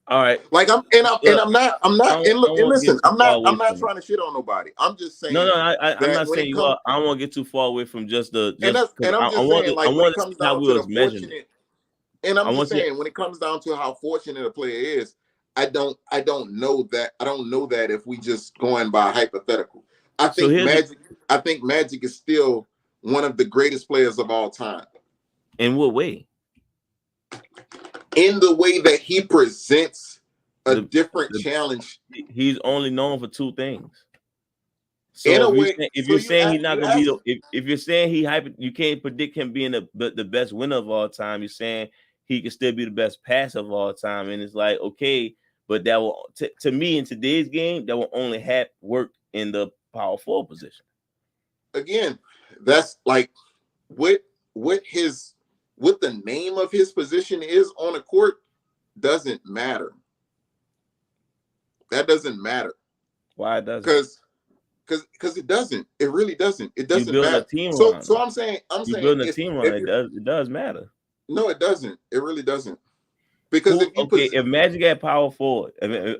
All right. Like Look, I'm I not don't, and I look don't and want to listen, get too far away I'm not from it. trying to shit on nobody. I'm just No, no, saying I'm that not when saying it you comes are. I don't want to get too far away from just the and just because I'm just saying, I like, when it want to see comes how down we to the was measuring it. fortunate, and I'm I just want you. saying, when it comes down to how fortunate a player is, I don't know that. I don't know that if we just going by hypothetical. I So think here's the, Magic I think Magic is still one of the greatest players of all time, in what way in the way that he presents a the, different the challenge, he's only known for two things. in So a way. if So you're saying he's not you gonna be ask, if you're saying you can't predict him being the best winner of all time. You're saying he can still be the best passer of all time, and it's like, okay, but that will to me in today's game that will only have work in the power forward position. again, that's like what his what the name of his position is on the court doesn't matter. That doesn't matter, Why it doesn't? because it doesn't. It really doesn't. It You doesn't building a matter. team So around so him. I'm You saying, building a if team around if it. you It does matter. no, it doesn't. It really doesn't. Because Who if you put okay? If Magic had power forward, and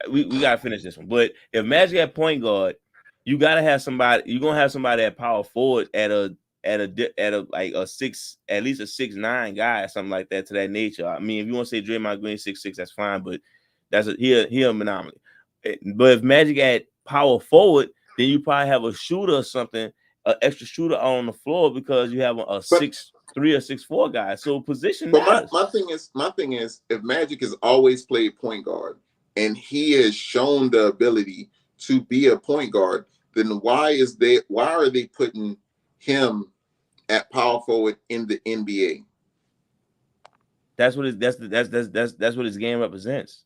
we gotta finish this one. But if Magic had point guard, you gotta have somebody. You're gonna have somebody at power forward at a like a six, at least a 6'9" guy or something like that, to that nature. I mean, if you want to say Draymond Green 6'6", that's fine, but that's he a anomaly. But if Magic had power forward, then you probably have a shooter or something, an extra shooter on the floor, because you have a but 6'3" or 6'4" guy. So position but matters. my thing is, if Magic has always played point guard and he has shown the ability to be a point guard, then why are they putting him at power forward in the NBA? That's what that's what his game represents.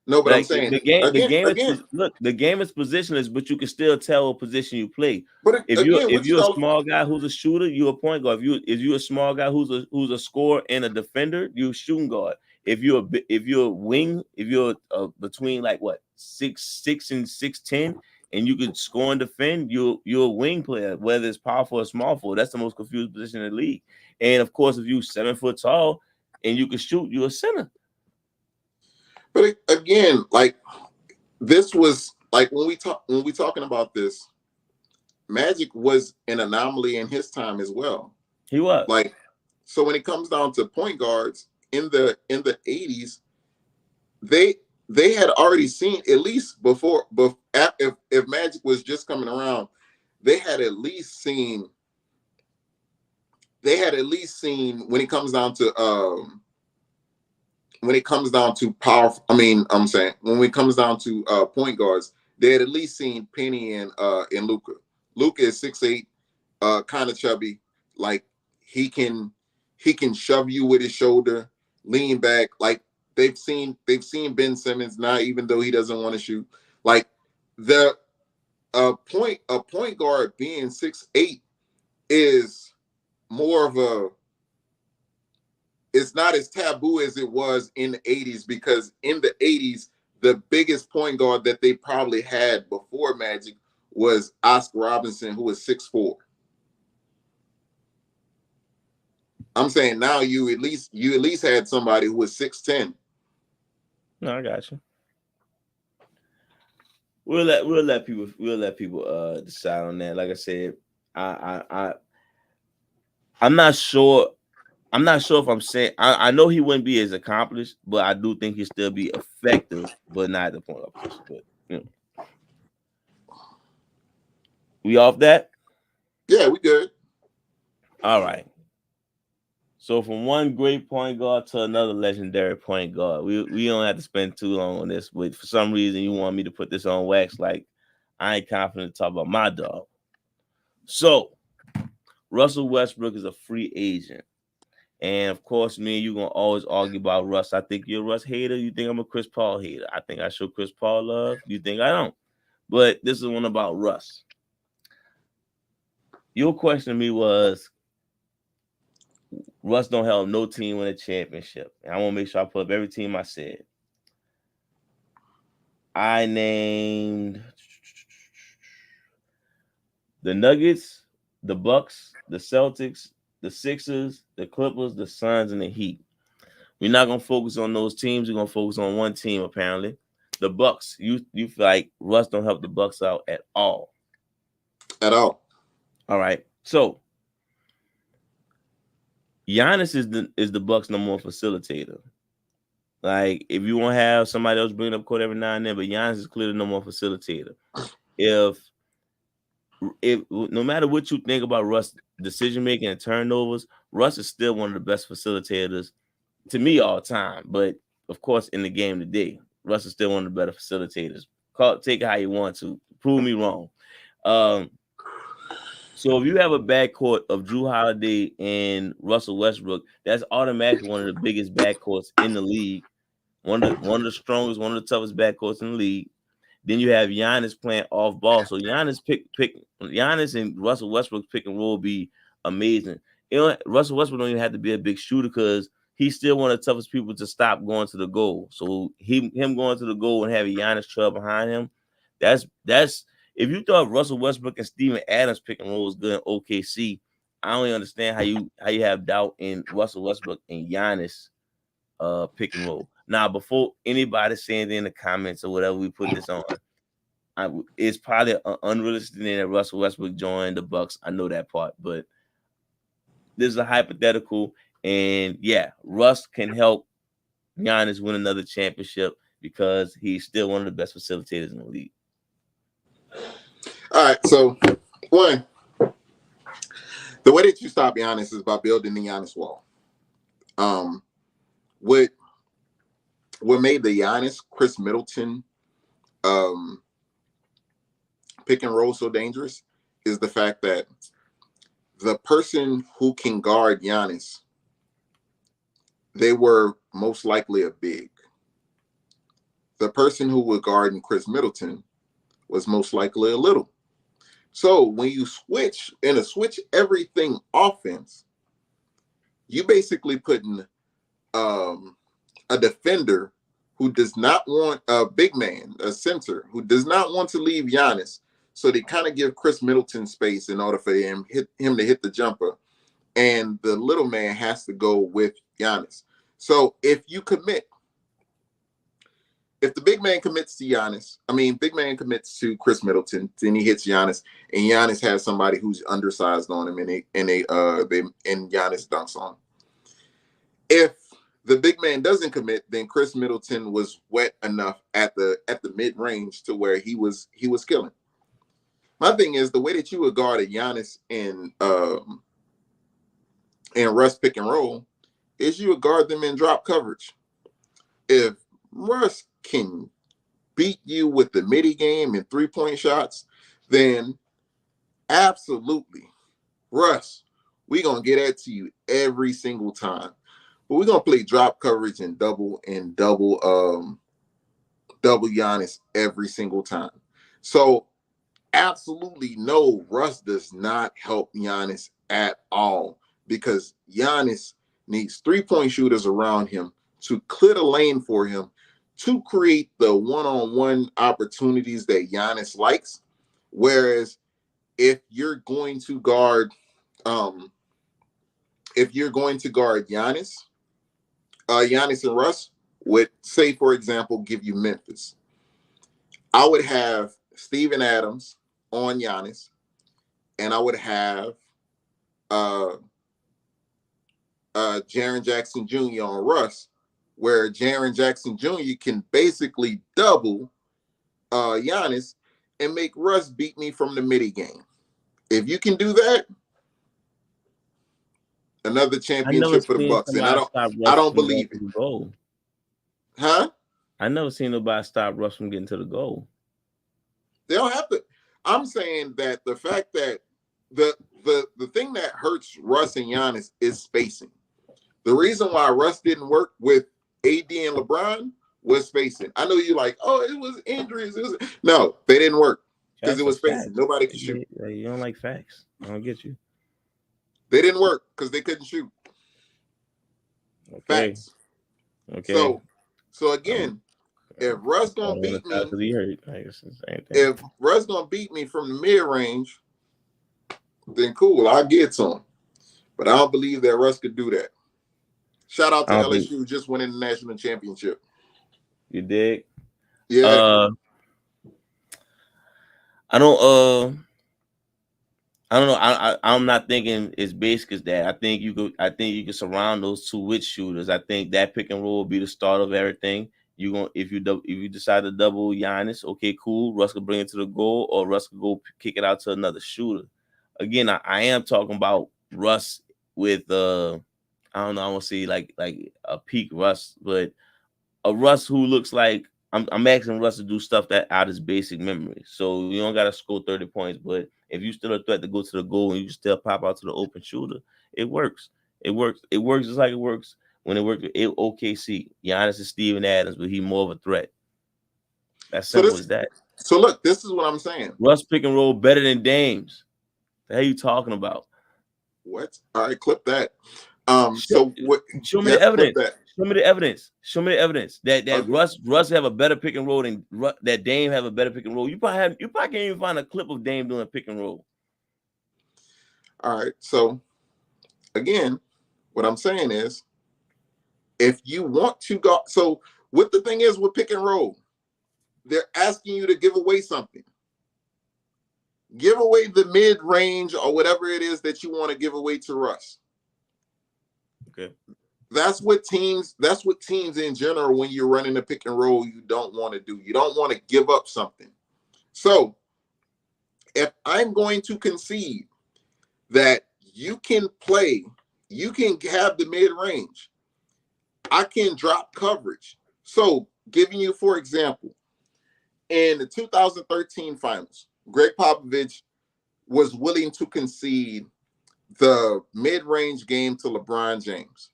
No, but I'm Like saying, the again, game is again, look, the game is positionless, but you can still tell what position you play. but again, If which is you're a all. small guy who's a shooter, you're a point guard. If you a small guy who's a scorer and a defender, you're a shooting guard. If you're a wing, if you're between like what 6'6" and 6'10", and you can score and defend, you're a wing player, whether it's powerful or small forward. That's the most confused position in the league. And of course, if you're 7 foot tall and you can shoot, you're a center. But again, like, this was like, when we talking about this, Magic was an anomaly in his time as well. He was. Like, so when it comes down to point guards in the 80s, they had already seen, at least if Magic was just coming around, they had at least seen when it comes down to power. I mean, I'm saying, when it comes down to point guards, they had at least seen Penny and Luca. Luca is 6'8", kind of chubby. Like, he can shove you with his shoulder, lean back. Like, they've seen Ben Simmons now, even though he doesn't want to shoot. Like, the a point guard being 6'8" is more of a, it's not as taboo as it was in the 80s, because in the 80s, the biggest point guard that they probably had before Magic was Oscar Robinson, who was 6'4". I'm saying now you at least had somebody who was 6'10". No, I got you. We'll let people decide on that. Like I said, I I'm not sure. I'm not sure if I'm saying I know he wouldn't be as accomplished, but I do think he'd still be effective, but not at the point of position. But you know, we off that. Yeah, we good. All right. So from one great point guard to another legendary point guard, we don't have to spend too long on this. But for some reason, you want me to put this on wax. Like, I ain't confident to talk about my dog. So Russell Westbrook is a free agent. And of course, me and you gonna always argue about Russ. I think you're a Russ hater. You think I'm a Chris Paul hater. I think I show Chris Paul love. You think I don't. But this is one about Russ. Your question to me was Russ don't help no team win a championship. And I want to make sure I put up every team I said. I named the Nuggets, the Bucks, the Celtics, the Sixers, the Clippers, the Suns, and the Heat. We're not gonna focus on those teams. We're gonna focus on one team, apparently. The Bucks. You feel like Russ don't help the Bucks out at all. At all. All right. So Giannis is the Bucks' number one facilitator. Like, if you want to have somebody else bring up court every now and then, but Giannis is clearly the number one facilitator. If no matter what you think about Russ' decision making and turnovers, Russ is still one of the best facilitators to me all time. But of course, in the game today, Russ is still one of the better facilitators. Take it how you want to. Prove me wrong. So if you have a backcourt of Drew Holiday and Russell Westbrook, that's automatically one of the biggest backcourts in the league. One of the strongest, one of the toughest backcourts in the league. Then you have Giannis playing off ball. So Giannis Giannis and Russell Westbrook's pick and roll will be amazing. Russell Westbrook don't even have to be a big shooter because he's still one of the toughest people to stop going to the goal. So him going to the goal and having Giannis trail behind him, that's if you thought Russell Westbrook and Steven Adams pick and roll was good in OKC, I don't even understand how you have doubt in Russell Westbrook and Giannis pick and roll. Now, before anybody say anything in the comments or whatever we put this on, it's probably unrealistic that Russell Westbrook joined the Bucks. I know that part, but this is a hypothetical. And yeah, Russ can help Giannis win another championship because he's still one of the best facilitators in the league. All right, so one, the way that you stop Giannis is by building the Giannis wall. What made the Giannis Chris Middleton pick and roll so dangerous is the fact that the person who can guard Giannis, they were most likely a big. The person who would guard Chris Middleton was most likely a little. So when you switch everything offense, you basically putting a defender who does not want a big man, a center, who does not want to leave Giannis. So they kind of give Chris Middleton space in order for him to hit the jumper. And the little man has to go with Giannis. So if the big man commits to big man commits to Chris Middleton, then he hits Giannis, and Giannis has somebody who's undersized on him, and Giannis dunks on him. If the big man doesn't commit, then Chris Middleton was wet enough at the mid range to where he was killing. My thing is the way that you would guard a Giannis and Russ pick and roll is you would guard them in drop coverage. If Russ can beat you with the midi game and 3-point shots, then absolutely, Russ, we're gonna get that to you every single time. But we're gonna play drop coverage and double Giannis every single time. So absolutely no, Russ does not help Giannis at all because Giannis needs 3-point shooters around him to clear the lane for him to create the one-on-one opportunities that Giannis likes. Whereas if you're going to guard Giannis and Russ would, say, for example, give you Memphis. I would have Steven Adams on Giannis, and I would have Jaren Jackson Jr. on Russ, where Jaren Jackson Jr. can basically double Giannis and make Russ beat me from the midi game. If you can do that, another championship for the Bucks, and I don't believe it. Goal. Huh? I never seen nobody stop Russ from getting to the goal. They don't have to. I'm saying that the fact that the thing that hurts Russ and Giannis is spacing. The reason why Russ didn't work with AD and LeBron was spacing. I know you like, oh, it was injuries. No, they didn't work because it was spacing. Nobody could shoot. You don't like facts. I don't get you. They didn't work because they couldn't shoot. Okay. Facts. Okay. So again, if Russ gonna beat me, if Russ gonna beat me from the mid range, then cool, I'll get to him. But I don't believe that Russ could do that. Shout out to LSU just winning the national championship. You dig? Yeah. I don't know. I'm not thinking it's basic as that. I think you could surround those two with shooters. I think that pick and roll will be the start of everything. If you decide to double Giannis, okay, cool. Russ could bring it to the goal, or Russ could go kick it out to another shooter. Again, I am talking about Russ with I don't know. I want to see like a peak Russ, but a Russ who looks like I'm asking Russ to do stuff that out his basic memory. So you don't gotta score 30 points, but if you still a threat to go to the goal and you still pop out to the open shooter, it works. It works just like it works when it worked with OKC. Giannis is Steven Adams, but he's more of a threat. That's simple as that. So look, this is what I'm saying. Russ pick and roll better than Dame's. The hell you talking about? What? All right, clip that. Show me the evidence. Show me the evidence. Show me the evidence that okay. Russ have a better pick and roll than that Dame have a better pick and roll. You probably can't even find a clip of Dame doing a pick and roll. All right. So again, what I'm saying is, if you want to go, so what the thing is with pick and roll, they're asking you to give away something. Give away the mid range or whatever it is that you want to give away to Russ. Okay. That's what teams in general, when you're running a pick and roll, you don't want to do. You don't want to give up something. So if I'm going to concede that you can play, you can have the mid range, I can drop coverage. So giving you, for example, in the 2013 finals, Greg Popovich was willing to concede the mid-range game to LeBron James.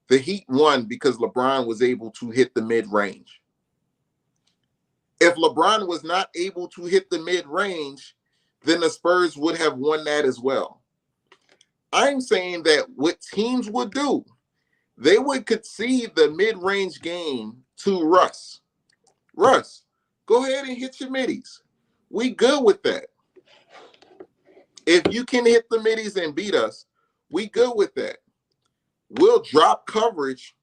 The Heat won because LeBron was able to hit the mid-range. If LeBron was not able to hit the mid-range, then the Spurs would have won that as well. I'm saying that what teams would do, they would concede the mid-range game to Russ. Russ, go ahead and hit your middies. We good with that. If you can hit the middies and beat us, we good with that. We'll drop coverage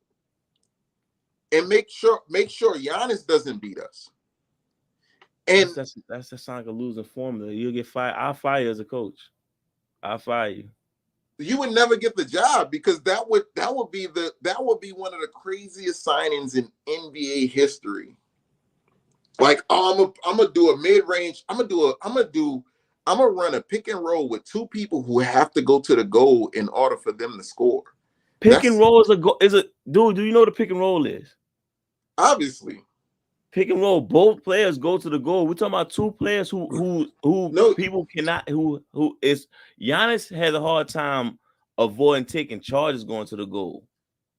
and make sure Giannis doesn't beat us. And that's sound like a losing formula. You'll get fired. I'll fire you as a coach. I'll fire you. You would never get the job because that would be one of the craziest signings in NBA history. Like, oh, I'm gonna do a mid-range. I'm gonna run a pick and roll with two people who have to go to the goal in order for them to score. Pick and roll is a dude. Do you know what a pick and roll is? Obviously. Pick and roll, both players go to the goal. We're talking about two players who people cannot who is Giannis has a hard time avoiding taking charges going to the goal.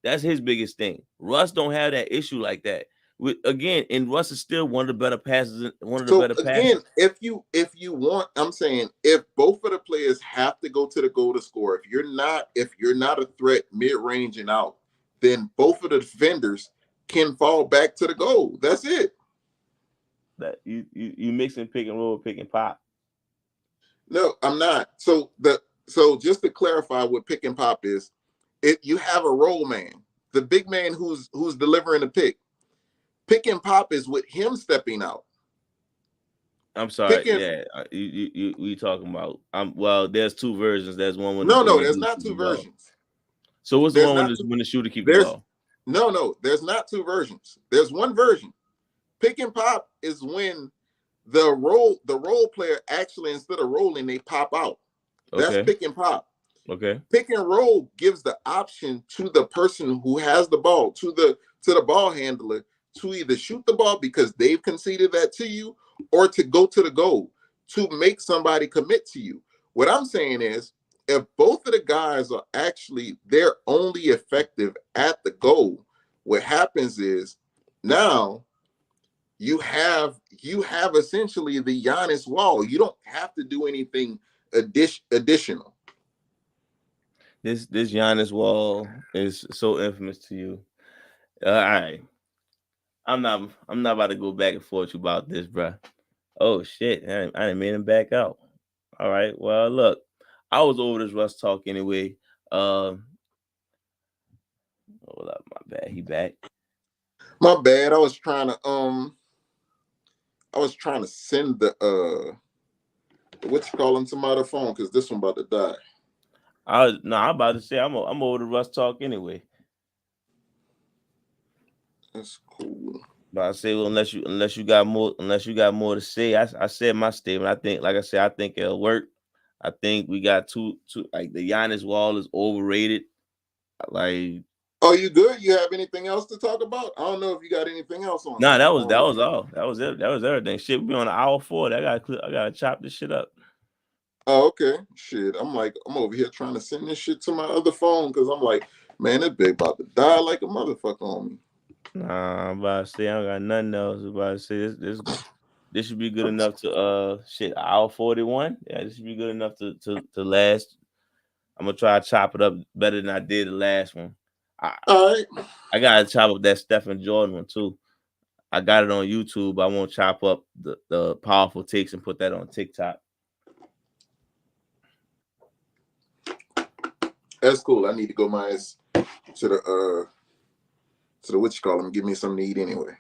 That's his biggest thing. Russ don't have that issue like that. And Russ is still one of the better passes. Again, if you want, I'm saying if both of the players have to go to the goal to score, if you're not a threat mid-range and out, then both of the defenders can fall back to the goal. That's it. That you mixing pick and roll, pick and pop. No, I'm not. So just to clarify what pick and pop is, you have a roll man, the big man who's delivering the pick. Pick and pop is with him stepping out. I'm sorry. We talking about. Well, there's two versions. There's one when there's not two versions. So what's the one when the shooter keep the ball? No, there's not two versions. There's one version. Pick and pop is when the role player actually, instead of rolling, they pop out. That's pick and pop. Okay. Pick and roll gives the option to the person who has the ball, to the ball handler, to either shoot the ball because they've conceded that to you, or to go to the goal to make somebody commit to you. What I'm saying is, if both of the guys are actually they're only effective at the goal, what happens is now you have essentially the Giannis wall. You don't have to do anything additional. This Giannis wall is so infamous to you. All right, I'm not about to go back and forth about this, bro. Oh shit, I didn't mean him back out. All right, well look, I was over this Russ talk anyway. Hold up, my bad. He back. My bad. I was trying to send the what you call him to my other phone because this one about to die. I'm about to say I'm over the Russ talk anyway. That's cool. But I say, well, unless you got more to say, I said my statement. I think, like I said, I think it'll work. I think we got two like the Giannis wall is overrated. Like, Oh, you good? You have anything else to talk about? I don't know if you got anything else on. nah, that was all. That was it. That was everything. Shit, we be on an hour 40. I gotta chop this shit up. Oh, okay. Shit. I'm over here trying to send this shit to my other phone because I'm like, man, this big about to die like a motherfucker on me. Nah, I'm about to say I don't got nothing else. I'm about to say this should be good enough to shit hour 41. Yeah, this should be good enough to last. I'm gonna try to chop it up better than I did the last one. All right. I gotta chop up that Stephen Jordan one too. I got it on YouTube. I won't chop up the powerful takes and put that on TikTok. That's cool. I need to go my ass to the what you call them. Give me something to eat anyway.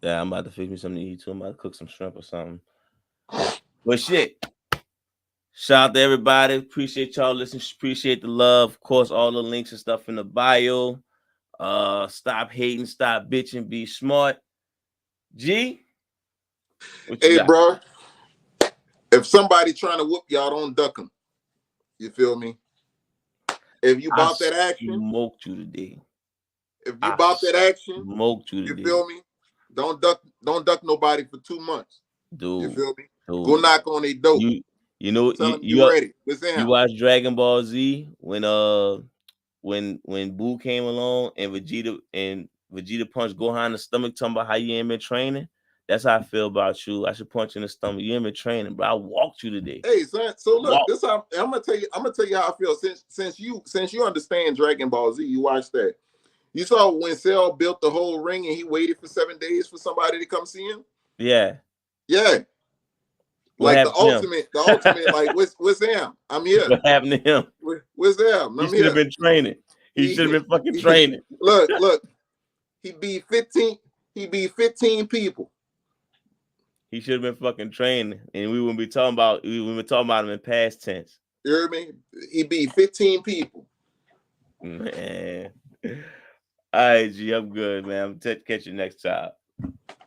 Yeah, I'm about to fix me something to eat too. I'm about to cook some shrimp or something. But shit. Shout out to everybody. Appreciate y'all listening. Appreciate the love. Of course, all the links and stuff in the bio. Stop hating, stop bitching, be smart. G, what you Hey, got? bro. If somebody trying to whoop y'all, don't duck them. You feel me? If you I bought that action, smoked you today. if you I bought that action, smoked you you today. feel me? Don't duck nobody for 2 months. You Dude. feel me? Dude. Go knock on their door. You know Tell them you ready. What's you down? watch Dragon Ball Z when Boo came along and Vegeta punched Gohan in the stomach, talking about how you ain't been training. That's how I feel about you. I should punch you in the stomach. You ain't been training, bro. I walked you today. Hey, son. So look, this how I'm gonna tell you how I feel. Since you understand Dragon Ball Z, you watch that. You saw when Cell built the whole ring and he waited for 7 days for somebody to come see him. Yeah. Yeah. What Like happened the ultimate, like what's him? I'm here. What happened to him? What's him? He I'm should have here. been training. He should have been fucking training. Look. He beat 15. He beat 15 people. He should have been fucking training, and we wouldn't be talking about. We were talking about him in past tense. You hear me? He beat 15 people. Man. All right, G, I'm good, man. I'm catch you next time.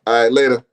All right, later.